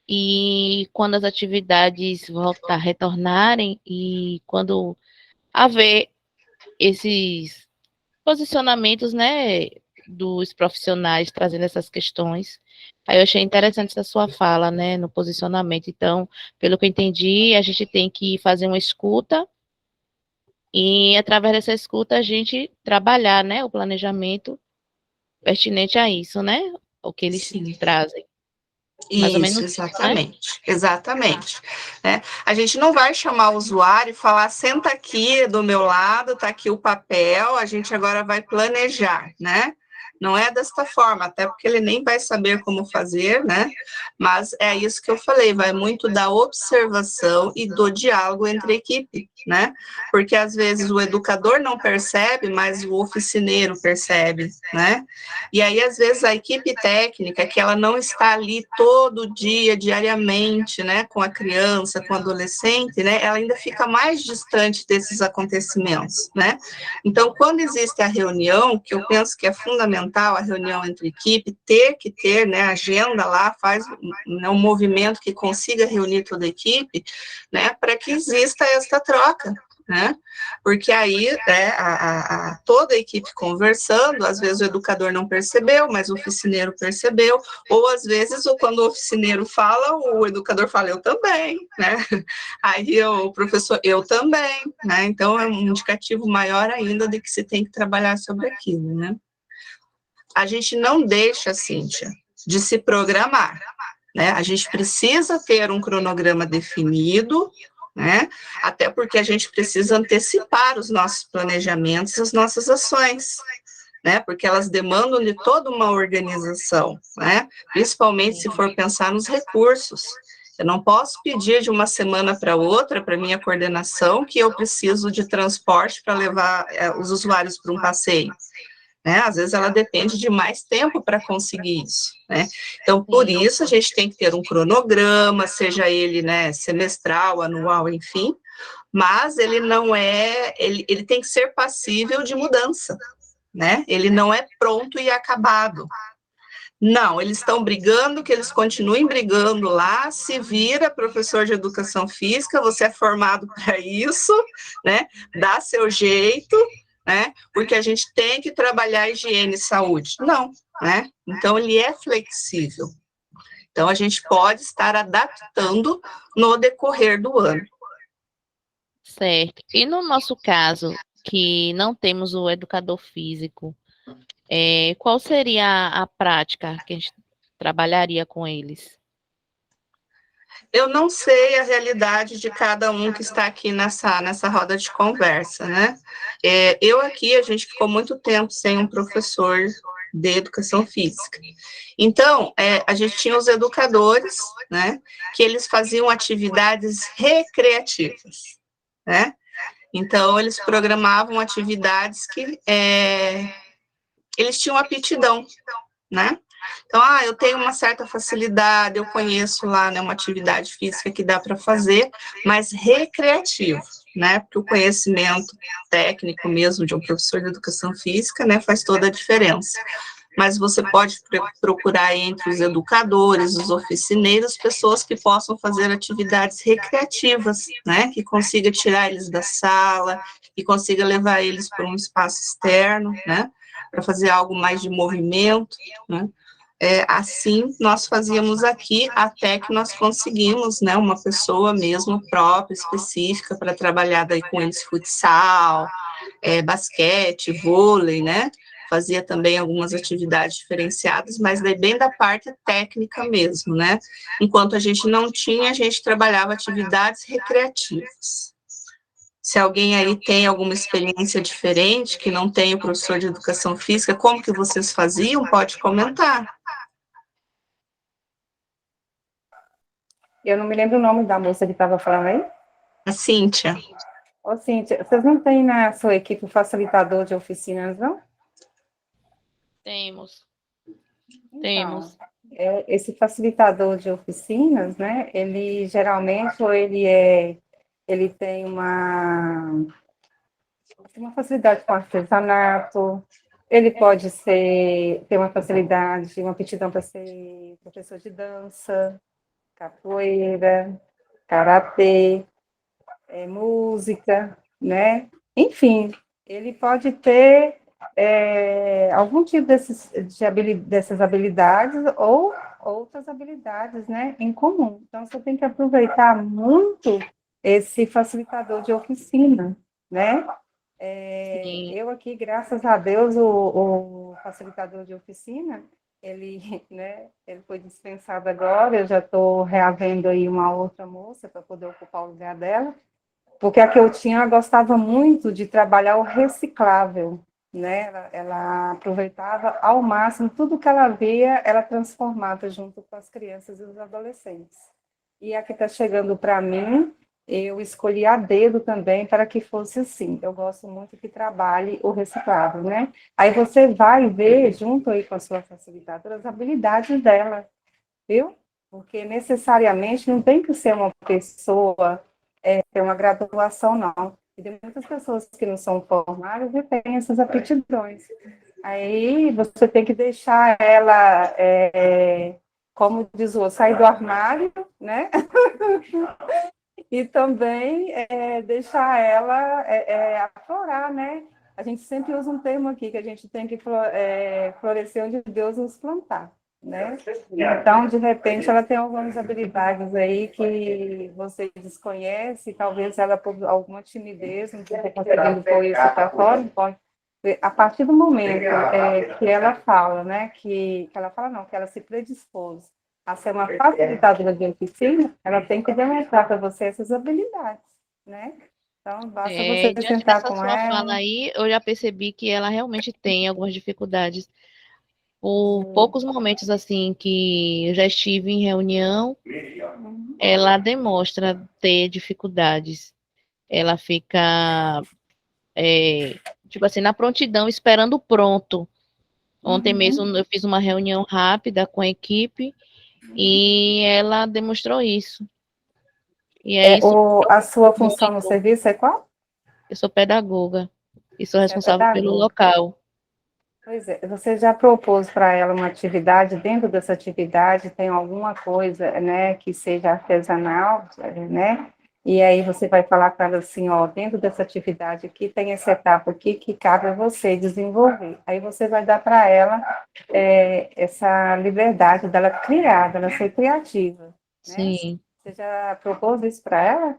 E quando as atividades retornarem e quando haver esses posicionamentos, né, dos profissionais trazendo essas questões, aí eu achei interessante essa sua fala, né, no posicionamento. Então, pelo que eu entendi, a gente tem que fazer uma escuta e, através dessa escuta, a gente trabalhar, né, o planejamento pertinente a isso, né, o que eles trazem. Mais ou menos, exatamente, né? Exatamente. Né? A gente não vai chamar o usuário e falar, senta aqui do meu lado, tá aqui o papel, a gente agora vai planejar, né? Não é desta forma, até porque ele nem vai saber como fazer, né? Mas é isso que eu falei, vai muito da observação e do diálogo entre a equipe, né? Porque às vezes o educador não percebe, mas o oficineiro percebe, né? E aí, às vezes, a equipe técnica, que ela não está ali todo dia, diariamente, né, com a criança, com o adolescente, né, ela ainda fica mais distante desses acontecimentos, né? Então, quando existe a reunião, que eu penso que é fundamental, a reunião entre equipe, ter que ter, né, agenda lá, faz um movimento que consiga reunir toda a equipe, né, para que exista esta troca, né? Porque aí, né, toda a equipe conversando, às vezes o educador não percebeu, mas o oficineiro percebeu, ou às vezes, quando o oficineiro fala, o educador fala, eu também, né? Aí o professor, eu também, né? Então, é um indicativo maior ainda de que se tem que trabalhar sobre aquilo, né? A gente não deixa, Cíntia, de se programar, né? A gente precisa ter um cronograma definido, né? Até porque a gente precisa antecipar os nossos planejamentos e as nossas ações, né? Porque elas demandam de toda uma organização, né? Principalmente se for pensar nos recursos. Eu não posso pedir de uma semana para outra, para minha coordenação, que eu preciso de transporte para levar os usuários para um passeio. Né? Às vezes ela depende de mais tempo para conseguir isso, né? Então, por isso, a gente tem que ter um cronograma, seja ele, né, semestral, anual, enfim, mas ele não é, ele tem que ser passível de mudança, né? Ele não é pronto e acabado. Não, eles estão brigando, que eles continuem brigando lá, se vira professor de educação física, você é formado para isso, né? Dá seu jeito, né? Porque a gente tem que trabalhar higiene e saúde. Não, né? Então, ele é flexível. Então, a gente pode estar adaptando no decorrer do ano. Certo. E no nosso caso, que não temos o educador físico, qual seria a prática que a gente trabalharia com eles? Eu não sei a realidade de cada um que está aqui nessa roda de conversa, né? Eu aqui, a gente ficou muito tempo sem um professor de educação física. Então, a gente tinha os educadores, né, que eles faziam atividades recreativas, né? Então, eles programavam atividades que eles tinham aptidão, né? Então, eu tenho uma certa facilidade, eu conheço lá, né, uma atividade física que dá para fazer, mas recreativo, né? Porque o conhecimento técnico mesmo de um professor de educação física, né, faz toda a diferença. Mas você pode procurar entre os educadores, os oficineiros, pessoas que possam fazer atividades recreativas, né? Que consiga tirar eles da sala, que consiga levar eles para um espaço externo, né? Para fazer algo mais de movimento, né? Assim, nós fazíamos aqui, até que nós conseguimos, né, uma pessoa mesmo própria, específica, para trabalhar daí com eles futsal, basquete, vôlei, né, fazia também algumas atividades diferenciadas, mas daí bem da parte técnica mesmo, né, enquanto a gente não tinha, a gente trabalhava atividades recreativas. Se alguém aí tem alguma experiência diferente, que não tem o professor de educação física, como que vocês faziam, pode comentar. Eu não me lembro o nome da moça que estava falando aí. A Cíntia. Ô, Cíntia, vocês não têm na sua equipe o facilitador de oficinas, não? Temos. Então, Temos. esse facilitador de oficinas, né, ele geralmente, ou ele tem uma facilidade com artesanato, ele pode ter uma facilidade, uma aptidão para ser professor de dança, capoeira, karatê, música, né? Enfim, ele pode ter algum tipo dessas habilidades ou outras habilidades, né, em comum. Então, você tem que aproveitar muito esse facilitador de oficina, né? Eu aqui, graças a Deus, o facilitador de oficina, ele, né, ele foi dispensado agora, eu já estou reavendo aí uma outra moça para poder ocupar o lugar dela, porque a que eu tinha, ela gostava muito de trabalhar o reciclável, né? Ela aproveitava ao máximo tudo que ela via, ela transformava junto com as crianças e os adolescentes. E a que está chegando para mim, eu escolhi a dedo também para que fosse assim. Eu gosto muito que trabalhe o reciclável, né? Aí você vai ver, junto aí com a sua facilitadora, as habilidades dela, viu? Porque necessariamente não tem que ser uma pessoa ter uma graduação, não. E tem muitas pessoas que não são formadas e têm essas aptidões. Aí você tem que deixar ela, como diz o outro, sair do armário, né? E também deixar ela aflorar, né? A gente sempre usa um termo aqui, que a gente tem que florescer onde Deus nos plantar, né? Então, de repente, ela tem algumas habilidades aí que você desconhece, talvez ela, por alguma timidez, não esteja conseguindo pôr isso para fora, pode. A partir do momento que ela fala, né? Que ela fala, não, que ela se predispôs a ser uma facilitadora de oficina, ela tem que demonstrar para você essas habilidades, né? Então, basta você Diante sentar dessa com sua fala ela. aí, eu já percebi que ela realmente tem algumas dificuldades. Por poucos momentos assim que eu já estive em reunião, ela demonstra ter dificuldades. Ela fica, tipo assim, na prontidão, esperando o pronto. Ontem mesmo eu fiz uma reunião rápida com a equipe e ela demonstrou isso. E é isso A sua função no muito. serviço é qual? Eu sou pedagoga e sou Você é responsável pelo pedagoga. local. Pois é, você já propôs para ela uma atividade, dentro dessa atividade tem alguma coisa, né, que seja artesanal, né? E aí você vai falar para ela assim, ó, dentro dessa atividade aqui tem essa etapa aqui que cabe a você desenvolver. Aí você vai dar para ela essa liberdade dela criar, dela ser criativa, né? Sim. Você já propôs isso para ela?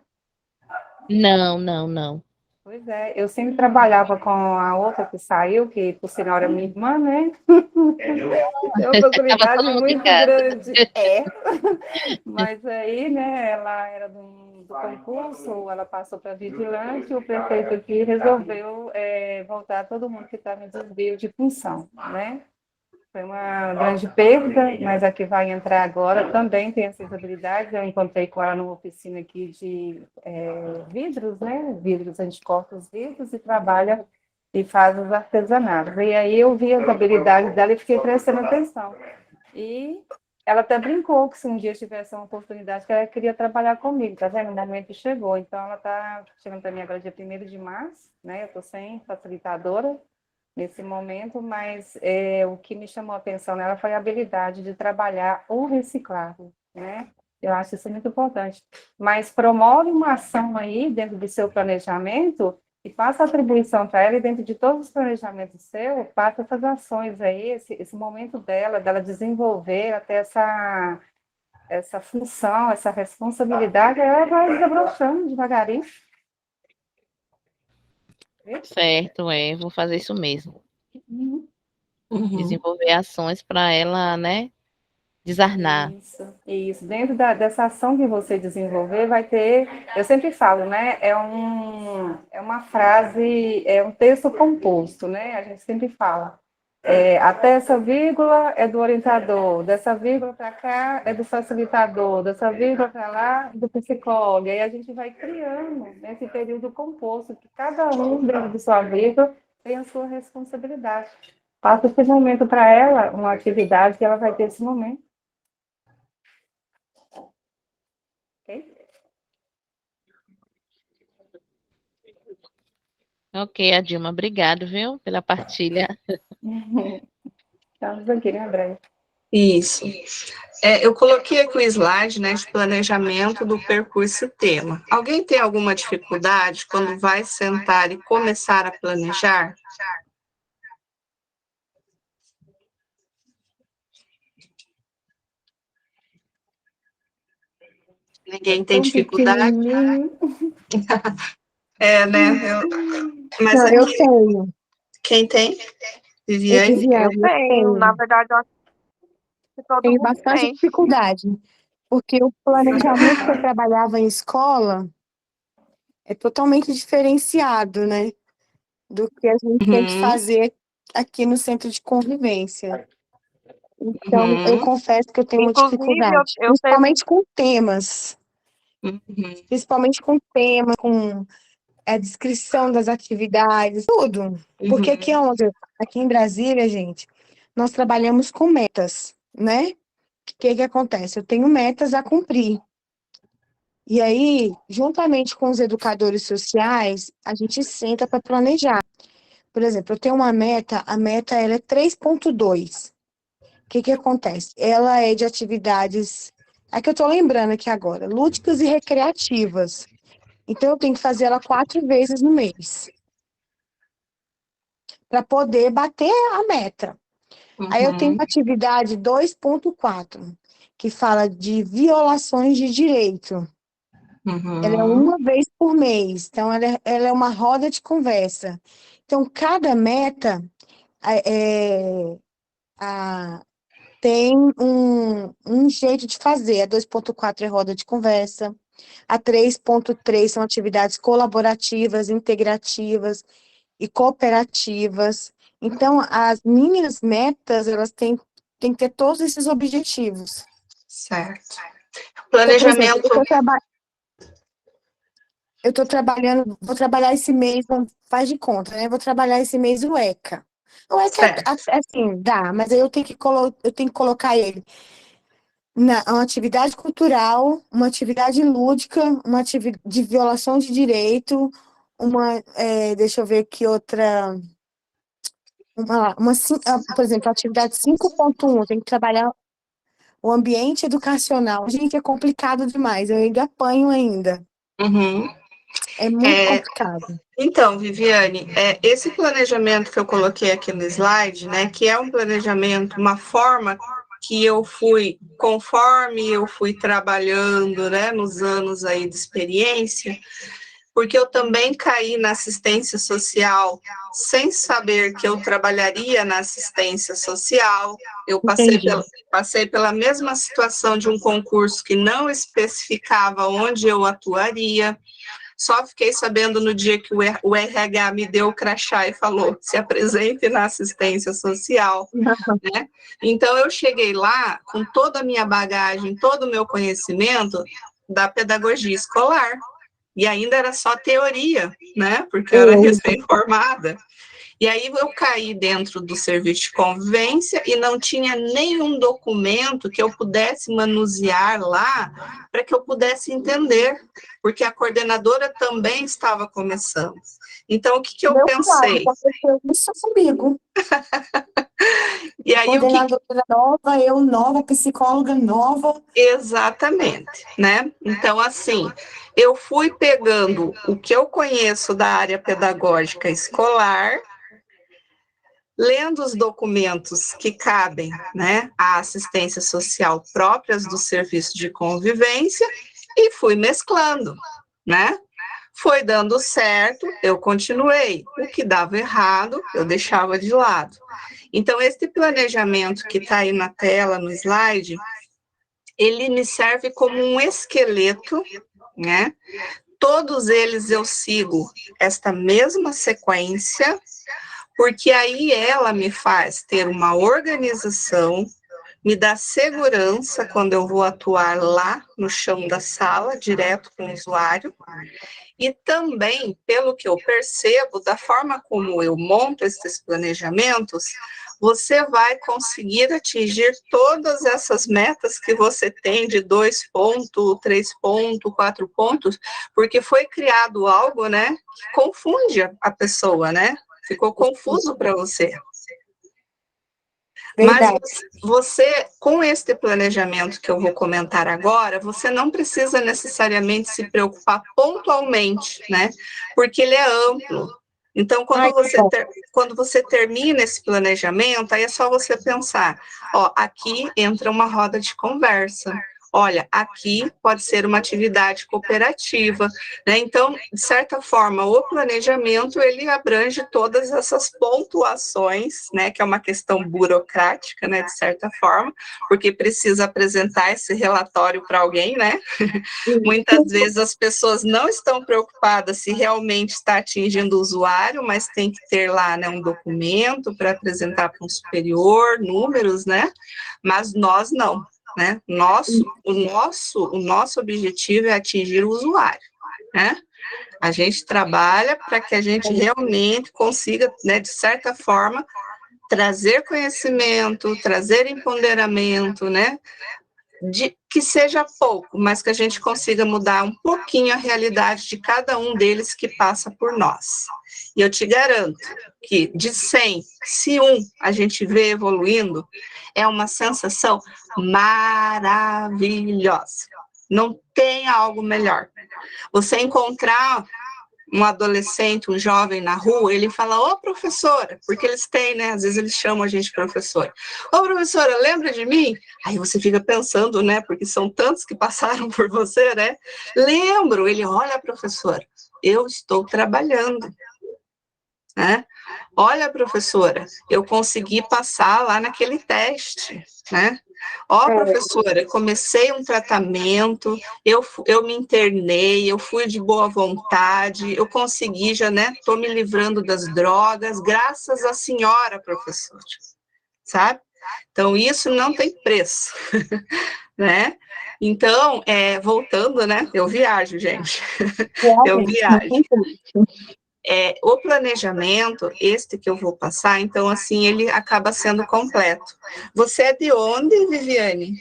Não, não, não. Pois é, eu sempre trabalhava com a outra que saiu, que por sinal era minha irmã, né? Tem uma Tava facilidade todo mundo em muito casa. grande. Mas aí, né, ela era do concurso, ela passou para vigilante, e o prefeito aqui resolveu voltar todo mundo que estava em desvio de função, né? Foi uma grande perda, mas a que vai entrar agora também tem essas habilidades. Eu encontrei com ela numa oficina aqui de vidros, né? Vidros, a gente corta os vidros e trabalha e faz os artesanatos. E aí eu vi as habilidades dela e fiquei prestando atenção. E ela até brincou que se um dia tivesse uma oportunidade, que ela queria trabalhar comigo, tá vendo? O momento chegou. Então, ela está chegando para mim agora dia 1º de março, né? Eu estou sem facilitadora nesse momento, mas o que me chamou a atenção nela foi a habilidade de trabalhar o reciclável, né? Eu acho isso muito importante. Mas promove uma ação aí dentro do seu planejamento e passa a atribuição para ela e dentro de todos os planejamentos seus, passa essas ações aí, esse momento dela desenvolver até essa função, essa responsabilidade, ela vai desabrochando devagarinho. Certo, vou fazer isso mesmo. Uhum. Desenvolver ações para ela, né, desarnar. Isso. Dentro dessa ação que você desenvolver, vai ter, eu sempre falo, né, é uma frase, é um texto composto, né, a gente sempre fala. Até essa vírgula é do orientador, dessa vírgula para cá é do facilitador, dessa vírgula para lá do psicólogo, e aí a gente vai criando nesse período composto, que cada um dentro de sua vírgula tem a sua responsabilidade. Passa esse momento para ela, uma atividade que ela vai ter esse momento. Ok, Adilma, obrigado, viu, pela partilha. Estamos aqui, né, André? Isso. Eu coloquei aqui o slide, né, de planejamento do percurso e tema. Alguém tem alguma dificuldade quando vai sentar e começar a planejar? Ninguém tem dificuldade? Né? Mas Não, aqui, eu tenho. quem tem? Eu Viviane? Eu Viviane, eu tenho, na verdade, eu acho que todo tenho mundo bastante tem. dificuldade, porque o planejamento que eu trabalhava em escola é totalmente diferenciado, né, do que a gente tem que fazer aqui no centro de convivência. Então, eu confesso que eu tenho uma Inclusive, dificuldade, eu teve. principalmente com temas, com a descrição das atividades, tudo. Porque aqui em Brasília, gente, nós trabalhamos com metas, né? O que acontece? Eu tenho metas a cumprir. E aí, juntamente com os educadores sociais, a gente senta para planejar. Por exemplo, eu tenho uma meta, a meta ela é 3.2. O que acontece? Ela é de atividades, é que eu estou lembrando aqui agora, lúdicas e recreativas. Então, eu tenho que fazer ela 4 vezes no mês, para poder bater a meta. Aí eu tenho atividade 2.4, que fala de violações de direito. Ela é uma vez por mês, então ela é uma roda de conversa. Então, cada meta tem um jeito de fazer. A 2.4 é roda de conversa, a 3.3 são atividades colaborativas, integrativas e cooperativas. Então, as minhas metas, elas têm que ter todos esses objetivos. Certo. Planejamento. Planejamento. Então, eu estou trabalhando, vou trabalhar esse mês, faz de conta, né? Vou trabalhar esse mês o ECA. O ECA, assim, dá, mas aí eu tenho que colocar ele uma atividade cultural, uma atividade lúdica, uma atividade de violação de direito, deixa eu ver aqui outra, por exemplo, a atividade 5.1, eu tenho que trabalhar o ambiente educacional. Gente, é complicado demais, eu ainda apanho ainda. É muito complicado. Então, Viviane, esse planejamento que eu coloquei aqui no slide, né, que é um planejamento, uma forma que eu fui, conforme eu fui trabalhando, né, nos anos aí de experiência, porque eu também caí na assistência social sem saber que eu trabalharia na assistência social. Eu passei pela mesma situação de um concurso que não especificava onde eu atuaria. Só fiquei sabendo no dia que o RH me deu o crachá e falou, se apresente na assistência social, né? Então, eu cheguei lá com toda a minha bagagem, todo o meu conhecimento da pedagogia escolar. E ainda era só teoria, né? Porque eu era recém-formada. E aí eu caí dentro do serviço de convivência e não tinha nenhum documento que eu pudesse manusear lá para que eu pudesse entender, porque a coordenadora também estava começando. Então, o que eu pensei? Aconteceu isso comigo. E aí, Coordenadora nova, eu nova, psicóloga nova. Exatamente, né? Então, assim, eu fui pegando o que eu conheço da área pedagógica escolar, lendo os documentos que cabem, né, à assistência social próprias do serviço de convivência e fui mesclando, né? Foi dando certo, eu continuei. O que dava errado, eu deixava de lado. Então, esse planejamento que está aí na tela, no slide, ele me serve como um esqueleto, né? Todos eles eu sigo esta mesma sequência, porque aí ela me faz ter uma organização, me dá segurança quando eu vou atuar lá no chão da sala, direto com o usuário, e também, pelo que eu percebo, da forma como eu monto esses planejamentos, você vai conseguir atingir todas essas metas que você tem de 2 pontos, 3 pontos, 4 pontos, porque foi criado algo, né, que confunde a pessoa, né? Ficou confuso para você. Verdade. Mas você, com este planejamento que eu vou comentar agora, você não precisa necessariamente se preocupar pontualmente, né? Porque ele é amplo. Então, quando você termina esse planejamento, aí é só você pensar, ó, aqui entra uma roda de conversa. Olha, aqui pode ser uma atividade cooperativa, né? Então, de certa forma, o planejamento, ele abrange todas essas pontuações, né? Que é uma questão burocrática, né? De certa forma, porque precisa apresentar esse relatório para alguém, né? Muitas vezes as pessoas não estão preocupadas se realmente está atingindo o usuário, mas tem que ter lá, né, um documento para apresentar para um superior, números, né? Mas nós não. Né? O nosso objetivo é atingir o usuário, né? A gente trabalha para que a gente realmente consiga, né, de certa forma, trazer conhecimento, trazer empoderamento, né? De que seja pouco, mas que a gente consiga mudar um pouquinho a realidade de cada um deles que passa por nós. E eu te garanto que de 100, se a gente vê evoluindo, é uma sensação maravilhosa. Não tem algo melhor. Você encontrar um adolescente, um jovem na rua, ele fala, ô professora, porque eles têm, né, às vezes eles chamam a gente de professora. Ô professora, lembra de mim? Aí você fica pensando, né, porque são tantos que passaram por você, né? Lembro, ele, olha professora, eu estou trabalhando, né? Olha professora, eu consegui passar lá naquele teste, né? Ó, professora, comecei um tratamento, eu me internei, eu fui de boa vontade, eu consegui já, né, estou me livrando das drogas, graças à senhora, professora, sabe? Então, isso não tem preço, né? Então, voltando, né, eu viajo, gente, eu viajo. O planejamento, este que eu vou passar, então, assim, ele acaba sendo completo. Você é de onde, Viviane?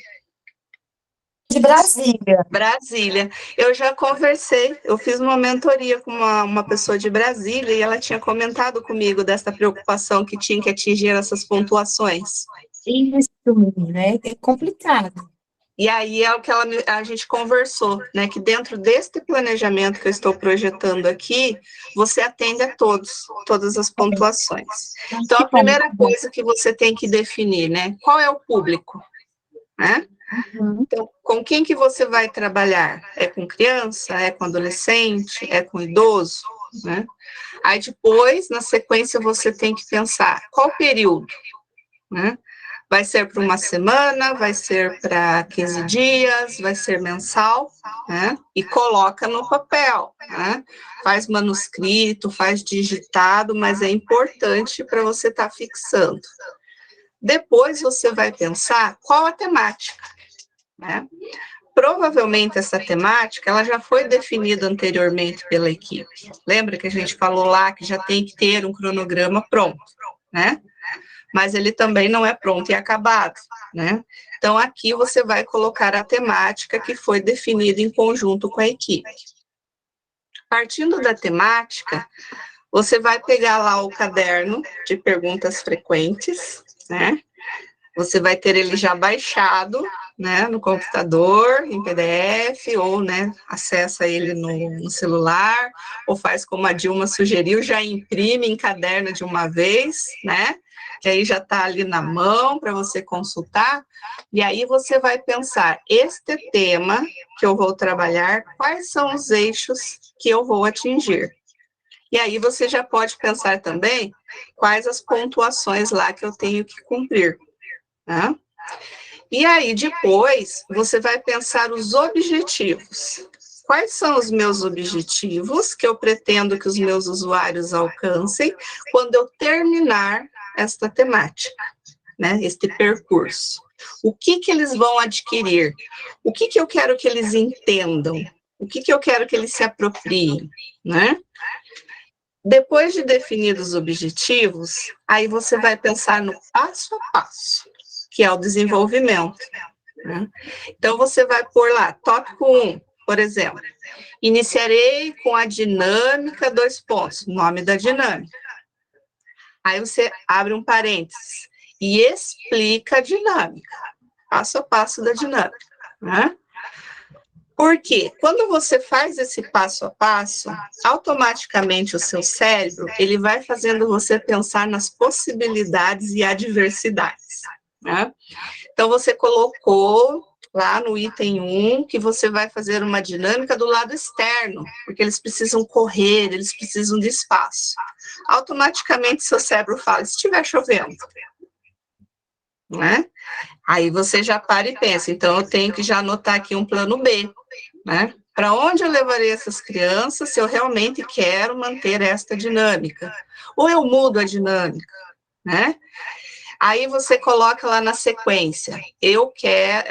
De Brasília. Brasília. Eu já conversei, eu fiz uma mentoria com uma pessoa de Brasília e ela tinha comentado comigo dessa preocupação que tinha que atingir essas pontuações. Isso, menina, é complicado. E aí é o que a gente conversou, né? Que dentro deste planejamento que eu estou projetando aqui, você atende a todas as pontuações. Então, a primeira coisa que você tem que definir, né? Qual é o público, né? Então, com quem que você vai trabalhar? É com criança? É com adolescente? É com idoso? Né? Aí depois, na sequência, você tem que pensar qual período, né? Vai ser para uma semana, vai ser para 15 dias, vai ser mensal, né? E coloca no papel, né? Faz manuscrito, faz digitado, mas é importante para você estar fixando. Depois você vai pensar qual a temática, né? Provavelmente essa temática ela já foi definida anteriormente pela equipe. Lembra que a gente falou lá que já tem que ter um cronograma pronto, né? Mas ele também não é pronto e acabado, né? Então, aqui você vai colocar a temática que foi definida em conjunto com a equipe. Partindo da temática, você vai pegar lá o caderno de perguntas frequentes, né? Você vai ter ele já baixado, né, no computador, em PDF, ou, né, acessa ele no celular, ou faz como a Dilma sugeriu, já imprime em caderno de uma vez, né, que aí já está ali na mão para você consultar, e aí você vai pensar, este tema que eu vou trabalhar, quais são os eixos que eu vou atingir? E aí você já pode pensar também quais as pontuações lá que eu tenho que cumprir, né? E aí, depois, você vai pensar os objetivos. Quais são os meus objetivos que eu pretendo que os meus usuários alcancem quando eu terminar esta temática, né? Este percurso. O que eles vão adquirir? O que eu quero que eles entendam? O que eu quero que eles se apropriem, né? Depois de definir os objetivos, aí você vai pensar no passo a passo, que é o desenvolvimento, né? Então, você vai pôr lá, tópico 1, por exemplo, iniciarei com a dinâmica, 2 pontos, nome da dinâmica. Aí você abre um parênteses e explica a dinâmica, passo a passo da dinâmica, né? Porque quando você faz esse passo a passo, automaticamente o seu cérebro, ele vai fazendo você pensar nas possibilidades e adversidades, né? Então, você colocou lá no item 1 que você vai fazer uma dinâmica do lado externo, porque eles precisam correr, eles precisam de espaço. Automaticamente, seu cérebro fala, se estiver chovendo, né? Aí você já para e pensa, então eu tenho que já anotar aqui um plano B, né? Para onde eu levarei essas crianças se eu realmente quero manter esta dinâmica? Ou eu mudo a dinâmica, né? Aí você coloca lá na sequência,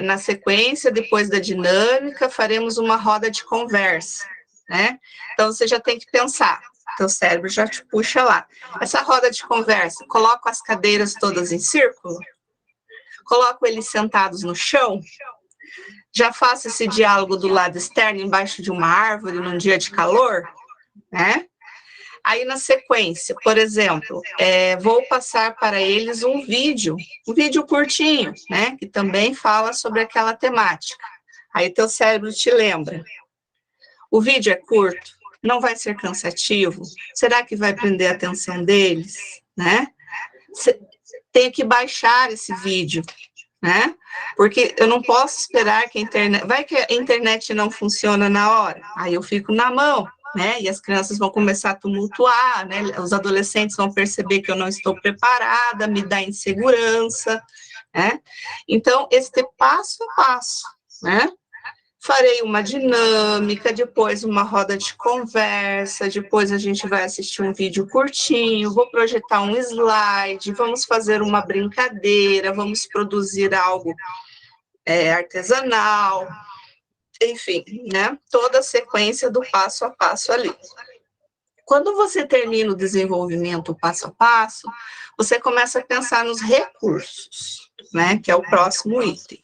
na sequência, depois da dinâmica, faremos uma roda de conversa, né? Então você já tem que pensar, teu cérebro já te puxa lá. Essa roda de conversa, coloco as cadeiras todas em círculo? Coloco eles sentados no chão? Já faço esse diálogo do lado externo, embaixo de uma árvore, num dia de calor, né? Aí, na sequência, por exemplo, vou passar para eles um vídeo curtinho, né? Que também fala sobre aquela temática. Aí, teu cérebro te lembra. O vídeo é curto, não vai ser cansativo? Será que vai prender a atenção deles, né? Tenho que baixar esse vídeo, né? Porque eu não posso esperar que a internet... Vai que a internet não funciona na hora, aí eu fico na mão, né? E as crianças vão começar a tumultuar, né? Os adolescentes vão perceber que eu não estou preparada, me dá insegurança, né? Então, este passo a passo, né? Farei uma dinâmica, depois uma roda de conversa, depois a gente vai assistir um vídeo curtinho, vou projetar um slide, vamos fazer uma brincadeira, vamos produzir algo artesanal, enfim, né? Toda a sequência do passo a passo ali. Quando você termina o desenvolvimento passo a passo, você começa a pensar nos recursos, né? Que é o próximo item.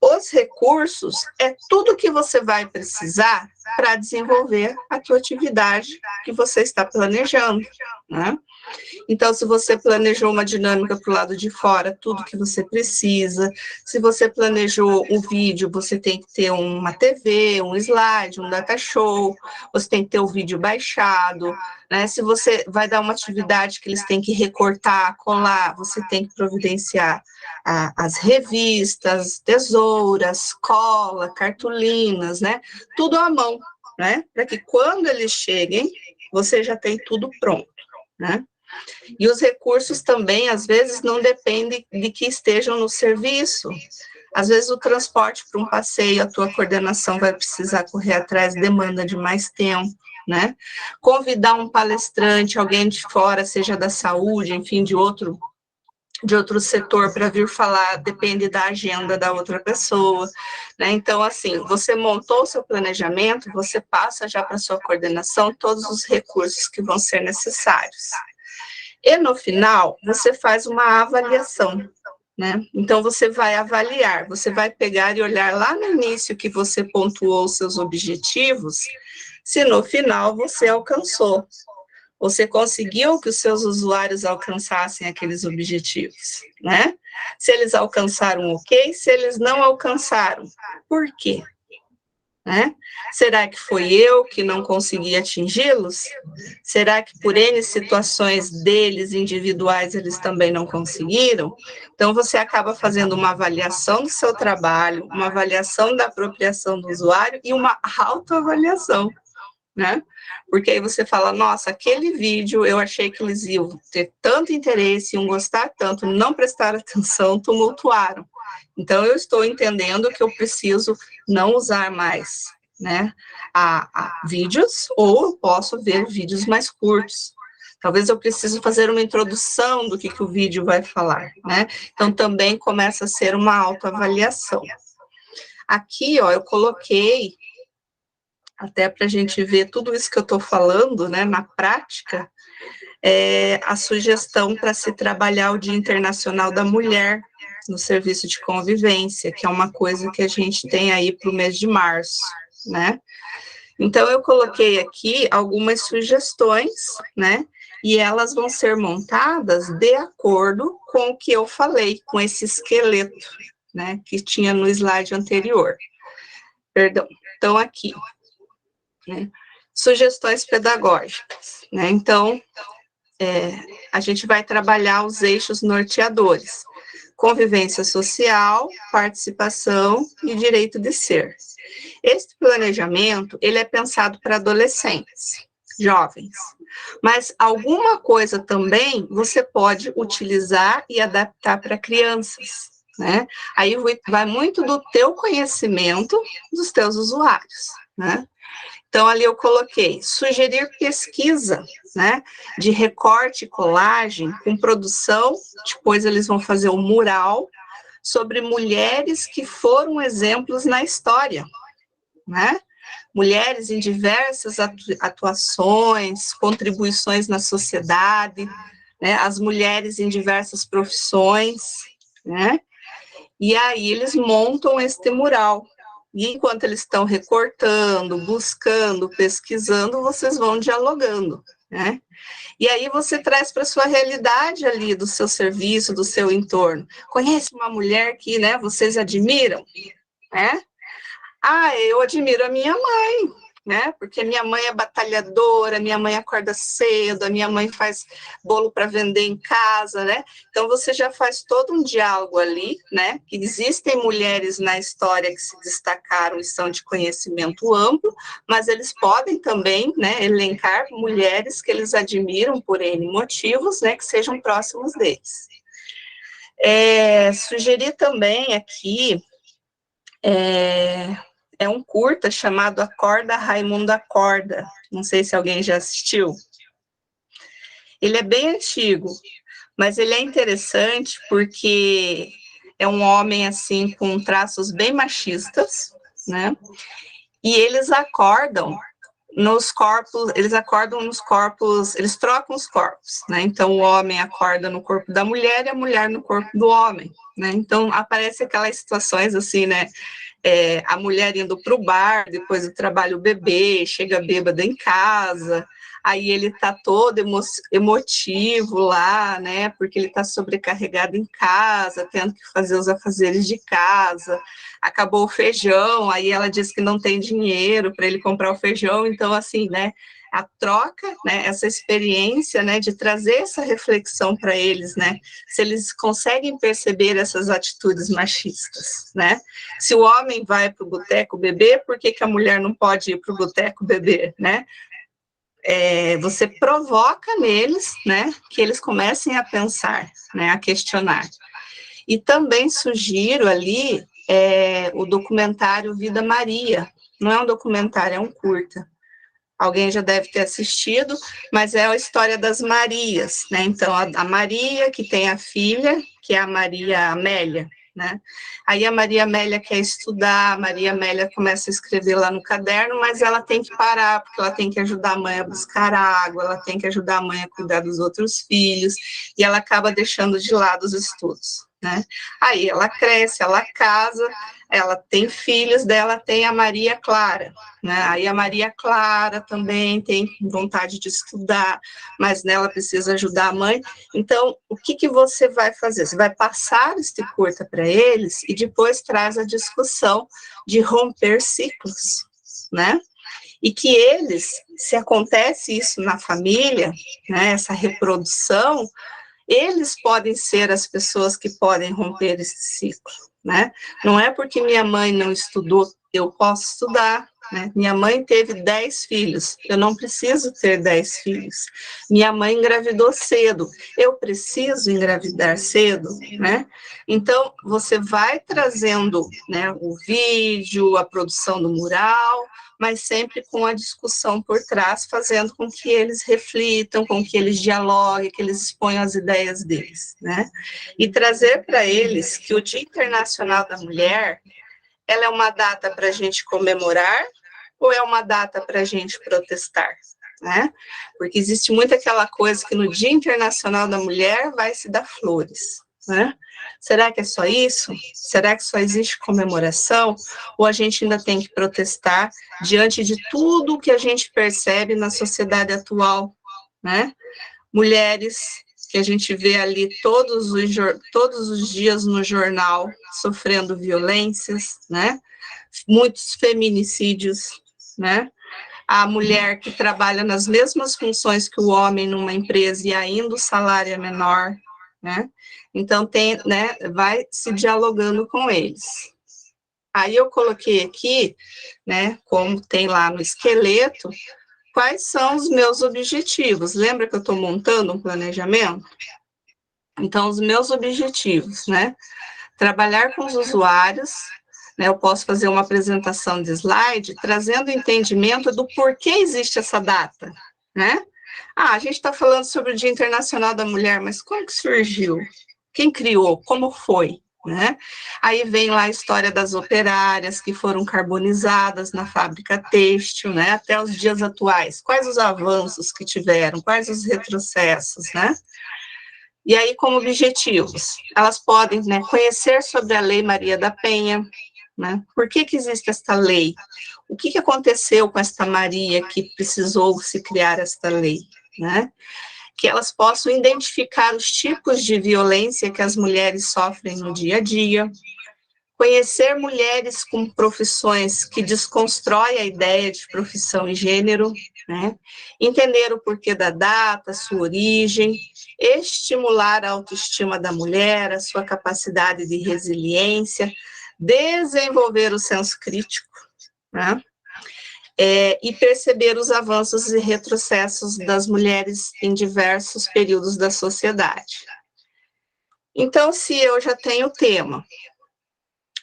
Os recursos é tudo que você vai precisar para desenvolver a tua atividade que você está planejando, né? Então, se você planejou uma dinâmica para o lado de fora, tudo que você precisa. Se você planejou um vídeo, você tem que ter uma TV, um slide, um data show, você tem que ter o vídeo baixado, né? Se você vai dar uma atividade que eles têm que recortar, colar, você tem que providenciar as revistas, tesouras, cola, cartolinas, né? Tudo à mão, né? Para que quando eles cheguem, você já tem tudo pronto, né? E os recursos também, às vezes, não dependem de que estejam no serviço. Às vezes, o transporte para um passeio, a tua coordenação vai precisar correr atrás, demanda de mais tempo, né? Convidar um palestrante, alguém de fora, seja da saúde, enfim, de outro setor para vir falar, depende da agenda da outra pessoa, né? Então, assim, você montou o seu planejamento, você passa já para a sua coordenação todos os recursos que vão ser necessários. E no final, você faz uma avaliação, né? Então, você vai avaliar, você vai pegar e olhar lá no início que você pontuou os seus objetivos, se no final você alcançou. Você conseguiu que os seus usuários alcançassem aqueles objetivos, né? Se eles alcançaram, ok. Se eles não alcançaram, por quê? Né? Será que foi eu que não consegui atingi-los? Será que por N situações deles, individuais, eles também não conseguiram? Então, você acaba fazendo uma avaliação do seu trabalho, uma avaliação da apropriação do usuário e uma autoavaliação, né? Porque aí você fala, nossa, aquele vídeo eu achei que eles iam ter tanto interesse, iam gostar tanto, não prestaram atenção, tumultuaram. Então, eu estou entendendo que eu preciso não usar mais, né, vídeos, ou eu posso ver vídeos mais curtos. Talvez eu precise fazer uma introdução do que o vídeo vai falar, né? Então, também começa a ser uma autoavaliação. Aqui, ó, eu coloquei, até para a gente ver tudo isso que eu estou falando, né, na prática, a sugestão para se trabalhar o Dia Internacional da Mulher no serviço de convivência, que é uma coisa que a gente tem aí para o mês de março, né? Então, eu coloquei aqui algumas sugestões, né? E elas vão ser montadas de acordo com o que eu falei, com esse esqueleto, né? Que tinha no slide anterior. Perdão. Então, aqui, né? Sugestões pedagógicas, né? Então, a gente vai trabalhar os eixos norteadores: convivência social, participação e direito de ser. Esse planejamento, ele é pensado para adolescentes, jovens, mas alguma coisa também você pode utilizar e adaptar para crianças, né? Aí vai muito do teu conhecimento dos teus usuários, né? Então, ali eu coloquei, sugerir pesquisa, né, de recorte e colagem com produção, depois eles vão fazer um mural sobre mulheres que foram exemplos na história, né? Mulheres em diversas atuações, contribuições na sociedade, né? As mulheres em diversas profissões, né? E aí eles montam este mural. E enquanto eles estão recortando, buscando, pesquisando, vocês vão dialogando, né? E aí você traz para a sua realidade ali, do seu serviço, do seu entorno. Conhece uma mulher que, né, vocês admiram, né? Ah, eu admiro a minha mãe, né? Porque minha mãe é batalhadora, minha mãe acorda cedo, a minha mãe faz bolo para vender em casa, né? Então você já faz todo um diálogo ali, né? Que existem mulheres na história que se destacaram e são de conhecimento amplo, mas eles podem também, né, elencar mulheres que eles admiram por N motivos, né, que sejam próximos deles. Sugerir também aqui um curta chamado Acorda, Raimundo Acorda. Não sei se alguém já assistiu. Ele é bem antigo, mas ele é interessante porque é um homem, assim, com traços bem machistas, né? E eles acordam nos corpos, eles trocam os corpos, né? Então, o homem acorda no corpo da mulher e a mulher no corpo do homem, né? Então, aparece aquelas situações assim, né? A mulher indo para o bar, depois do trabalho o bebê, chega bêbada em casa, aí ele está todo emotivo lá, né, porque ele está sobrecarregado em casa, tendo que fazer os afazeres de casa, acabou o feijão, aí ela diz que não tem dinheiro para ele comprar o feijão, então assim, né, a troca, né, essa experiência, né, de trazer essa reflexão para eles, né, se eles conseguem perceber essas atitudes machistas, né, se o homem vai para o boteco beber, por que a mulher não pode ir para o boteco beber, né, você provoca neles, né, que eles comecem a pensar, né, a questionar. E também sugiro ali o documentário Vida Maria. Não é um documentário, é um curta. Alguém já deve ter assistido, mas é a história das Marias, né? Então, a Maria, que tem a filha, que é a Maria Amélia, né? Aí a Maria Amélia quer estudar, a Maria Amélia começa a escrever lá no caderno, mas ela tem que parar, porque ela tem que ajudar a mãe a buscar água, ela tem que ajudar a mãe a cuidar dos outros filhos, e ela acaba deixando de lado os estudos, né? Aí ela cresce, ela casa, ela tem filhos, dela tem a Maria Clara, né? Aí a Maria Clara também tem vontade de estudar, mas nela precisa ajudar a mãe. Então, o que você vai fazer? Você vai passar este curta para eles e depois traz a discussão de romper ciclos, né? E que eles, se acontece isso na família, né, essa reprodução, eles podem ser as pessoas que podem romper esse ciclo, né? Não é porque minha mãe não estudou, eu posso estudar, né? Minha mãe teve 10 filhos, eu não preciso ter 10 filhos. Minha mãe engravidou cedo, eu preciso engravidar cedo, né? Então, você vai trazendo, né, o vídeo, a produção do mural, mas sempre com a discussão por trás, fazendo com que eles reflitam, com que eles dialoguem, que eles exponham as ideias deles, né? E trazer para eles que o Dia Internacional da Mulher, ela é uma data para a gente comemorar ou é uma data para a gente protestar, né? Porque existe muito aquela coisa que no Dia Internacional da Mulher vai se dar flores, né? Será que é só isso? Será que só existe comemoração? Ou a gente ainda tem que protestar diante de tudo que a gente percebe na sociedade atual, né? Mulheres que a gente vê ali todos os dias no jornal sofrendo violências, né? Muitos feminicídios, né? A mulher que trabalha nas mesmas funções que o homem numa empresa e ainda o salário é menor, né? Então, né, vai se dialogando com eles. Aí eu coloquei aqui, né, como tem lá no esqueleto, quais são os meus objetivos. Lembra que eu estou montando um planejamento? Então, os meus objetivos, né? Trabalhar com os usuários, né? Eu posso fazer uma apresentação de slide, trazendo entendimento do porquê existe essa data, né? A gente está falando sobre o Dia Internacional da Mulher, mas como que surgiu? Quem criou? Como foi? Né? Aí vem lá a história das operárias que foram carbonizadas na fábrica têxtil, né? Até os dias atuais. Quais os avanços que tiveram? Quais os retrocessos, né? E aí, como objetivos, elas podem, né, conhecer sobre a Lei Maria da Penha, né? Por que existe esta lei? O que aconteceu com esta Maria que precisou se criar esta lei, né? Que elas possam identificar os tipos de violência que as mulheres sofrem no dia a dia, conhecer mulheres com profissões que desconstroem a ideia de profissão e gênero, né? Entender o porquê da data, sua origem, estimular a autoestima da mulher, a sua capacidade de resiliência, desenvolver o senso crítico, né? E perceber os avanços e retrocessos das mulheres em diversos períodos da sociedade. Então, se eu já tenho o tema,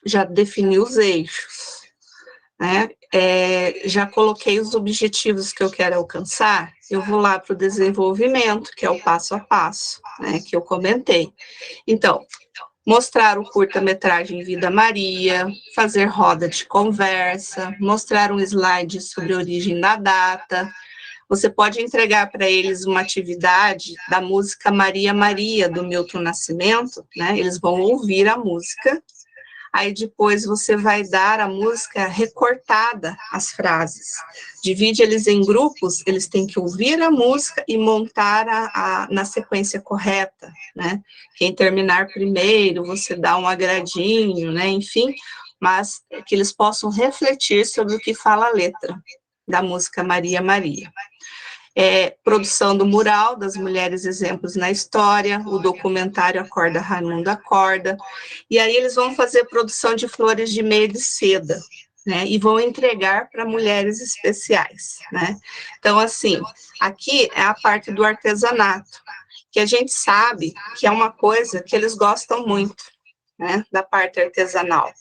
já defini os eixos, né? Já coloquei os objetivos que eu quero alcançar, eu vou lá para o desenvolvimento, que é o passo a passo, né, que eu comentei. Então, mostrar o curta-metragem Vida Maria, fazer roda de conversa, mostrar um slide sobre a origem da data. Você pode entregar para eles uma atividade da música Maria Maria, do Milton Nascimento, né? Eles vão ouvir a música, aí depois você vai dar a música recortada, as frases. Divide eles em grupos, eles têm que ouvir a música e montar na sequência correta, né? Quem terminar primeiro, você dá um agradinho, né? Enfim, mas que eles possam refletir sobre o que fala a letra da música Maria Maria. Produção do mural das mulheres exemplos na história, o documentário Acorda Raimundo Acorda, e aí eles vão fazer produção de flores de meia de seda, né, e vão entregar para mulheres especiais, né. Então, assim, aqui é a parte do artesanato, que a gente sabe que é uma coisa que eles gostam muito, né, da parte artesanal.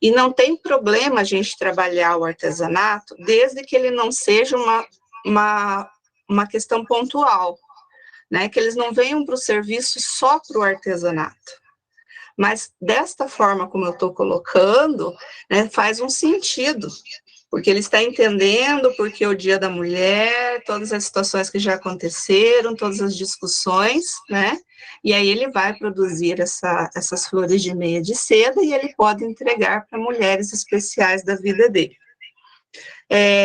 E não tem problema a gente trabalhar o artesanato, desde que ele não seja uma questão pontual, né, que eles não venham para o serviço só para o artesanato. Mas desta forma como eu estou colocando, né, faz um sentido, porque ele está entendendo porque o Dia da Mulher, todas as situações que já aconteceram, todas as discussões, né, e aí ele vai produzir essas flores de meia de seda e ele pode entregar para mulheres especiais da vida dele.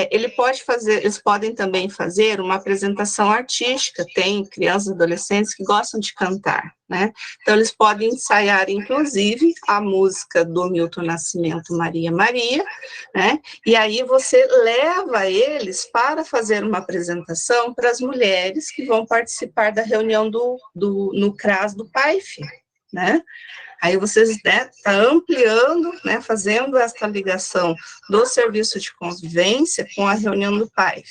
Eles podem também fazer uma apresentação artística, tem crianças e adolescentes que gostam de cantar, né? Então, eles podem ensaiar, inclusive, a música do Milton Nascimento, Maria, Maria, né? E aí você leva eles para fazer uma apresentação para as mulheres que vão participar da reunião no CRAS do PAIF, né? Aí vocês tá ampliando, né, fazendo essa ligação do serviço de convivência com a reunião do PAIF.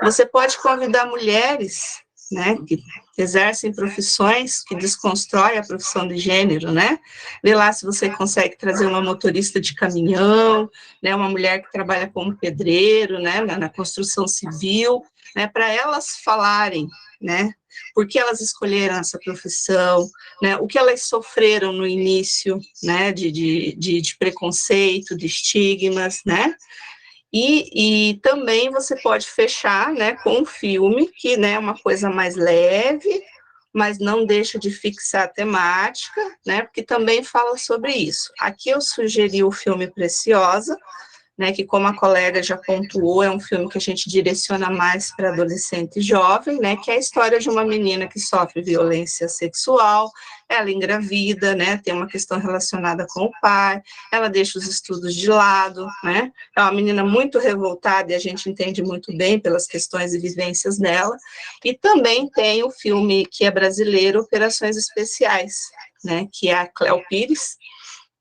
Você pode convidar mulheres, né, que exercem profissões que desconstroem a profissão de gênero, né? Vê lá se você consegue trazer uma motorista de caminhão, né, uma mulher que trabalha como pedreiro, né, na construção civil, né, para elas falarem, né, por que elas escolheram essa profissão, né, o que elas sofreram no início, né, de preconceito, de estigmas, né, e também você pode fechar, né, com um filme, que, né, é uma coisa mais leve, mas não deixa de fixar a temática, né, porque também fala sobre isso. Aqui eu sugeri o filme Preciosa, né, que como a colega já pontuou, é um filme que a gente direciona mais para adolescente e jovem, né, que é a história de uma menina que sofre violência sexual, ela engravida, né, tem uma questão relacionada com o pai, ela deixa os estudos de lado, né, é uma menina muito revoltada e a gente entende muito bem pelas questões e vivências dela, e também tem o filme que é brasileiro, Operações Especiais, né, que é a Cléo Pires,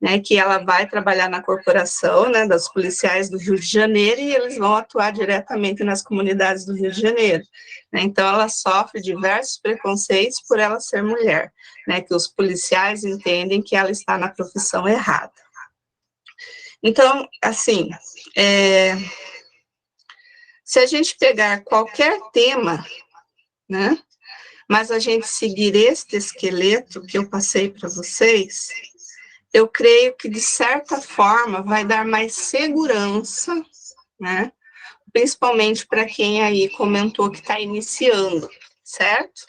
né, que ela vai trabalhar na corporação, né, dos policiais do Rio de Janeiro, e eles vão atuar diretamente nas comunidades do Rio de Janeiro, né, então ela sofre diversos preconceitos por ela ser mulher, né, que os policiais entendem que ela está na profissão errada. Então, assim, se a gente pegar qualquer tema, né, mas a gente seguir este esqueleto que eu passei para vocês, eu creio que, de certa forma, vai dar mais segurança, né? Principalmente para quem aí comentou que está iniciando, certo?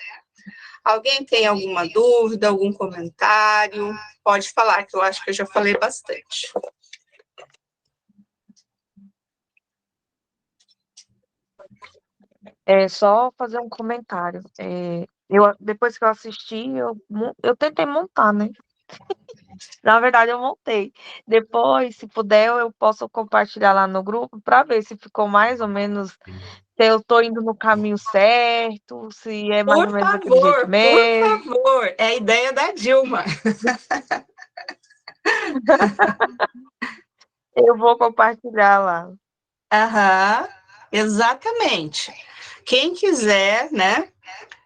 Alguém tem alguma dúvida, algum comentário? Pode falar, que eu acho que eu já falei bastante. É só fazer um comentário. Depois que eu assisti, eu tentei montar, né? Na verdade, eu montei. Depois, se puder, eu posso compartilhar lá no grupo para ver se ficou mais ou menos, se eu estou indo no caminho certo, se é mais ou menos daquele jeito Por mesmo. favor, é a ideia da Dilma. Eu vou compartilhar lá. Aham, exatamente. Quem quiser, né,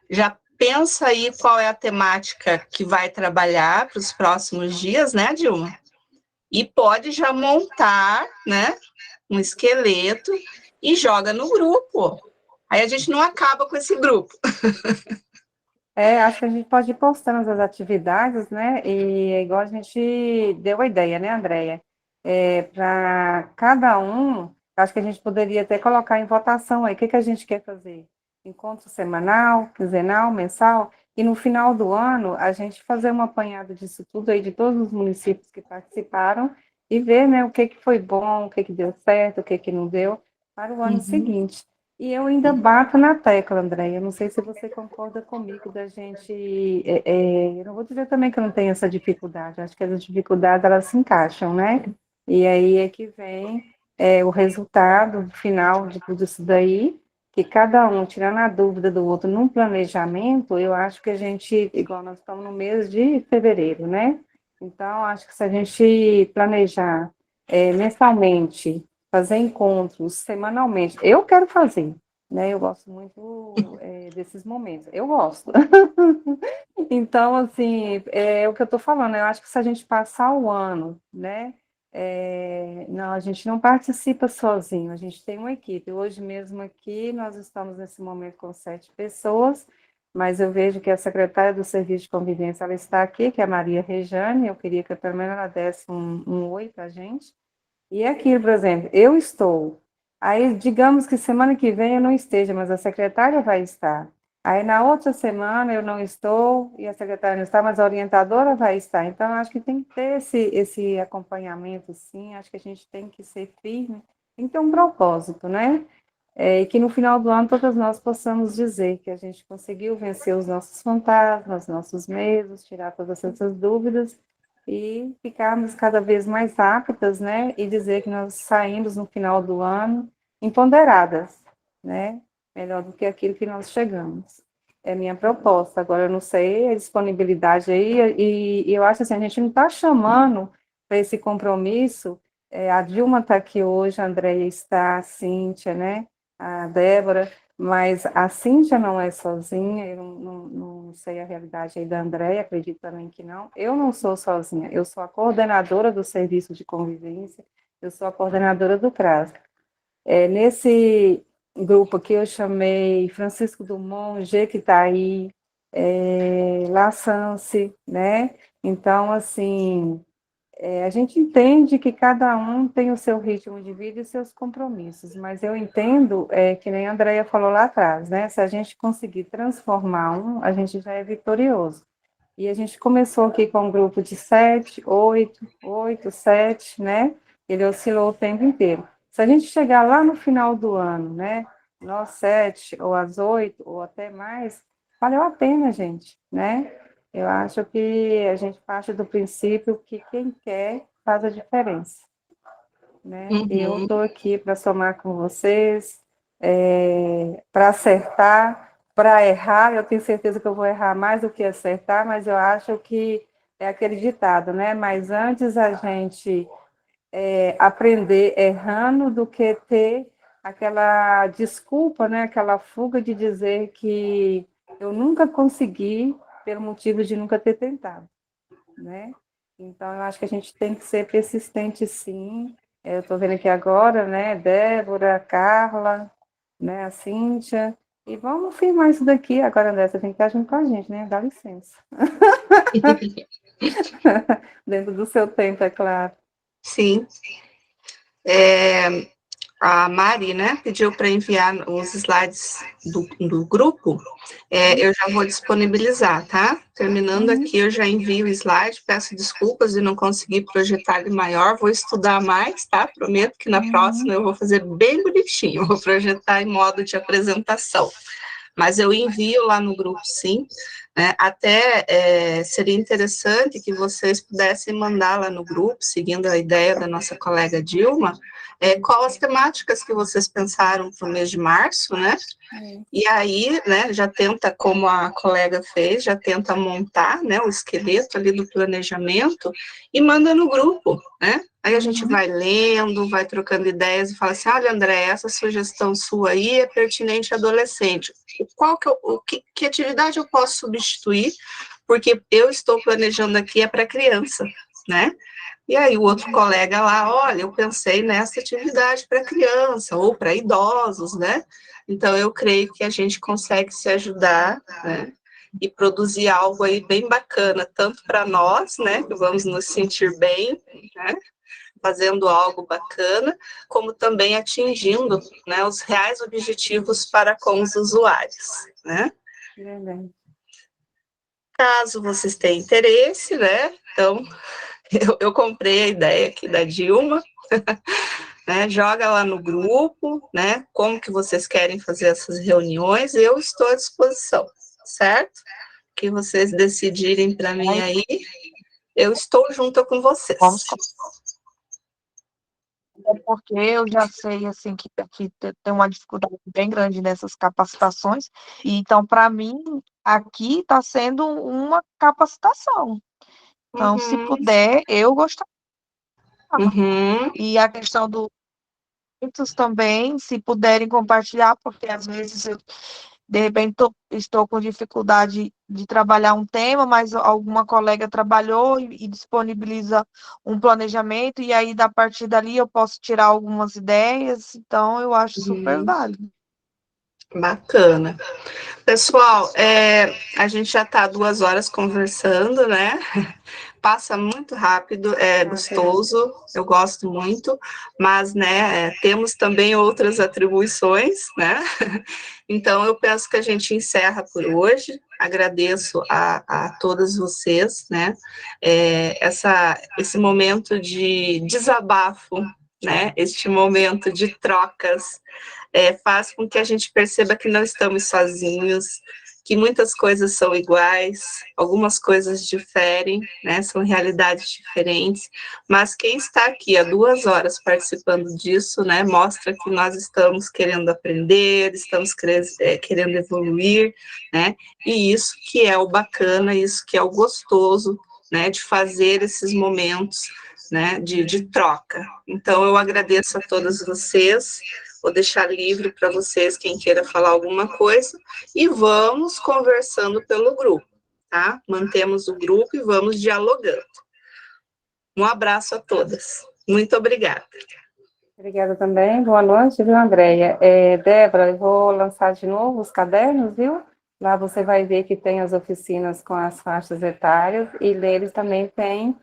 já pensa aí qual é a temática que vai trabalhar para os próximos dias, né, Dilma? E pode já montar, né, um esqueleto e joga no grupo. Aí a gente não acaba com esse grupo. Acho que a gente pode ir postando as atividades, né? E é igual a gente deu a ideia, né, Andréia? Para cada um, acho que a gente poderia até colocar em votação aí, o que que a gente quer fazer? Encontro semanal, quinzenal, mensal, e no final do ano a gente fazer uma apanhada disso tudo aí, de todos os municípios que participaram, e ver, né, o que que foi bom, o que que deu certo, o que que não deu, para o ano seguinte. E eu ainda bato na tecla, Andréia, não sei se você concorda comigo da gente, eu não vou dizer também que eu não tenho essa dificuldade, acho que as dificuldades elas se encaixam, né? E aí é que vem o resultado final de tudo isso daí, que cada um tirando a dúvida do outro num planejamento, eu acho que a gente, igual nós estamos no mês de fevereiro, né? Então, acho que se a gente planejar mensalmente, fazer encontros semanalmente. Eu quero fazer, né? Eu gosto muito desses momentos. Eu gosto. Então, assim, é o que eu estou falando. Eu acho que se a gente passar o ano, né? Não, a gente não participa sozinho, a gente tem uma equipe. Hoje mesmo aqui, nós estamos nesse momento com 7 pessoas, mas eu vejo que a secretária do Serviço de Convivência, ela está aqui, que é a Maria Rejane, eu queria que pelo menos ela desse um oi para a gente. E aqui, por exemplo, eu estou. Aí, digamos que semana que vem eu não esteja, mas a secretária vai estar. Aí, na outra semana eu não estou e a secretária não está, mas a orientadora vai estar. Então, eu acho que tem que ter esse acompanhamento, sim. Acho que a gente tem que ser firme, tem que ter um propósito, né? E que no final do ano todas nós possamos dizer que a gente conseguiu vencer os nossos fantasmas, nossos medos, tirar todas essas dúvidas e ficarmos cada vez mais aptas, né? E dizer que nós saímos no final do ano empoderadas, né? Melhor do que aquilo que nós chegamos. É minha proposta. Agora, eu não sei a disponibilidade aí, e eu acho assim, a gente não está chamando para esse compromisso. A Dilma está aqui hoje, a Andréia está, a Cíntia, né? A Débora, mas a Cíntia não é sozinha, eu não sei a realidade aí da Andréia, acredito também que não. Eu não sou sozinha, eu sou a coordenadora do Serviço de Convivência, eu sou a coordenadora do CRAS. Nesse grupo aqui eu chamei Francisco Dumont, Jequitaí, La Sanse, né? Então, assim, a gente entende que cada um tem o seu ritmo de vida e os seus compromissos, mas eu entendo, que nem a Andrea falou lá atrás, né? Se a gente conseguir transformar um, a gente já é vitorioso. E a gente começou aqui com um grupo de 7, 8, 7, né? Ele oscilou o tempo inteiro. Se a gente chegar lá no final do ano, né? Nós 7, ou às 8, ou até mais, valeu a pena, gente, né? Eu acho que a gente parte do princípio que quem quer faz a diferença, né? E eu Uhum. estou aqui para somar com vocês, para acertar, para errar. Eu tenho certeza que eu vou errar mais do que acertar, mas eu acho que é aquele ditado, né? Mas antes a gente aprender errando do que ter aquela desculpa, né? Aquela fuga de dizer que eu nunca consegui pelo motivo de nunca ter tentado, né? Então, eu acho que a gente tem que ser persistente, sim. Eu estou vendo aqui agora, né, Débora, a Carla, né, a Cíntia, e vamos firmar isso daqui. Agora, André, você tem que estar junto com a gente, né? Dá licença. Dentro do seu tempo, é claro. Sim. A Mari, né, pediu para enviar os slides do grupo. Eu já vou disponibilizar, tá? Terminando aqui, eu já envio o slide. Peço desculpas de não conseguir projetar ele maior. Vou estudar mais, tá? Prometo que na próxima eu vou fazer bem bonitinho. Vou projetar em modo de apresentação. Mas eu envio lá no grupo, sim. Né? Até seria interessante que vocês pudessem mandar lá no grupo, seguindo a ideia da nossa colega Dilma, qual as temáticas que vocês pensaram para o mês de março, né? E aí, né, já tenta, como a colega fez, já tenta montar, né, o esqueleto ali do planejamento e manda no grupo, né? Aí a gente vai lendo, vai trocando ideias e fala assim, olha, André, essa sugestão sua aí é pertinente adolescente. Que atividade eu posso substituir? Porque eu estou planejando aqui é para criança, né? E aí o outro colega lá, olha, eu pensei nessa atividade para criança ou para idosos, né? Então eu creio que a gente consegue se ajudar, né? E produzir algo aí bem bacana, tanto para nós, né? Que vamos nos sentir bem, né? Fazendo algo bacana, como também atingindo, né, os reais objetivos para com os usuários, né? Verdade. Caso vocês tenham interesse, né? Então, eu comprei a ideia aqui da Dilma, né? Joga lá no grupo, né? Como que vocês querem fazer essas reuniões, eu estou à disposição, certo? Que vocês decidirem para mim aí, eu estou junto com vocês. Vamos porque eu já sei assim que tem uma dificuldade bem grande nessas capacitações, e então para mim aqui está sendo uma capacitação. Então, se puder, eu gostaria. Uhum. E a questão do muitos também, se puderem compartilhar, porque às vezes eu, de repente, estou com dificuldade de trabalhar um tema, mas alguma colega trabalhou e disponibiliza um planejamento, e aí, da partir dali, eu posso tirar algumas ideias, então eu acho super válido. Bacana. Pessoal, a gente já está 2 horas conversando, né? Passa muito rápido, é gostoso, eu gosto muito, mas, né, temos também outras atribuições, né? Então, eu penso que a gente encerra por hoje. Agradeço a todas vocês, né? Esse momento de desabafo, né? Este momento de trocas, faz com que a gente perceba que não estamos sozinhos, que muitas coisas são iguais, algumas coisas diferem, né? São realidades diferentes, mas quem está aqui há 2 horas participando disso, né? Mostra que nós estamos querendo aprender, estamos querendo evoluir, né? E isso que é o bacana, isso que é o gostoso, né? De fazer esses momentos, né? De troca. Então, eu agradeço a todos vocês. Vou deixar livre para vocês, quem queira falar alguma coisa, e vamos conversando pelo grupo, tá? Mantemos o grupo e vamos dialogando. Um abraço a todas. Muito obrigada. Obrigada também. Boa noite, viu, Andréia? Débora, eu vou lançar de novo os cadernos, viu? Lá você vai ver que tem as oficinas com as faixas etárias e neles também tem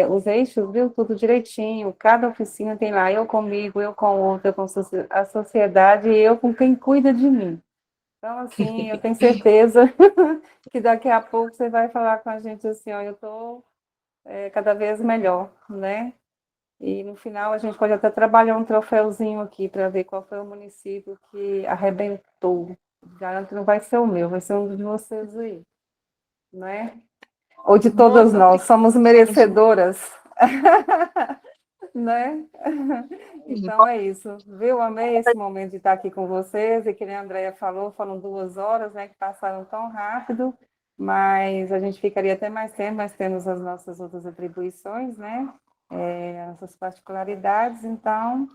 os eixos, viu? Tudo direitinho. Cada oficina tem lá eu comigo, eu com o outro, eu com a sociedade e eu com quem cuida de mim. Então, assim, eu tenho certeza que daqui a pouco você vai falar com a gente assim, ó, eu estou cada vez melhor, né? E no final a gente pode até trabalhar um troféuzinho aqui para ver qual foi o município que arrebentou. Garanto que não vai ser o meu, vai ser um de vocês aí, né? Ou de todas Muito nós, somos obrigada. merecedoras, né? Então é isso, viu? Amei esse momento de estar aqui com vocês, e que nem a Andrea falou, foram 2 horas, né, que passaram tão rápido, mas a gente ficaria até mais tempo, mas temos as nossas outras atribuições, né? As nossas particularidades, então,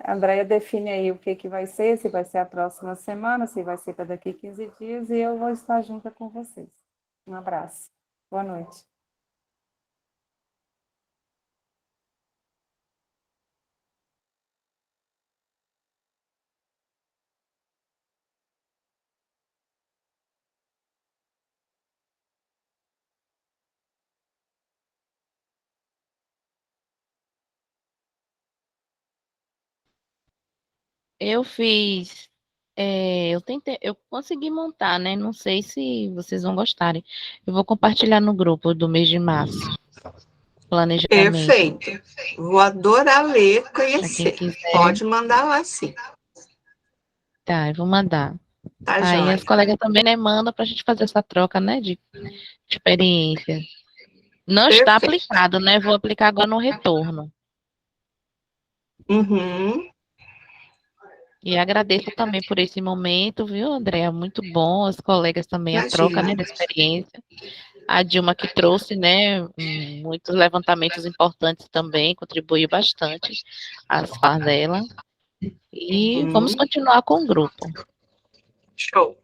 a Andrea define aí o que vai ser, se vai ser a próxima semana, se vai ser para daqui 15 dias, e eu vou estar junto com vocês. Um abraço. Boa noite. Eu fiz, eu consegui montar, né? Não sei se vocês vão gostarem. Eu vou compartilhar no grupo do mês de março. Planejamento. Perfeito. Vou adorar ler, Para quem conhecer. quiser. Pode mandar lá, sim. Tá, eu vou mandar. Tá, Aí joia. as colegas também, né, mandam para a gente fazer essa troca, né, de experiência. Não está Perfeito. aplicado, né? Vou aplicar agora no retorno. Uhum. E agradeço também por esse momento, viu, Andréa? Muito bom. As colegas também, a troca, né, Imagina. da experiência. A Dilma que trouxe, né, muitos levantamentos importantes também, contribuiu bastante as falas dela. E vamos continuar com o grupo. Show.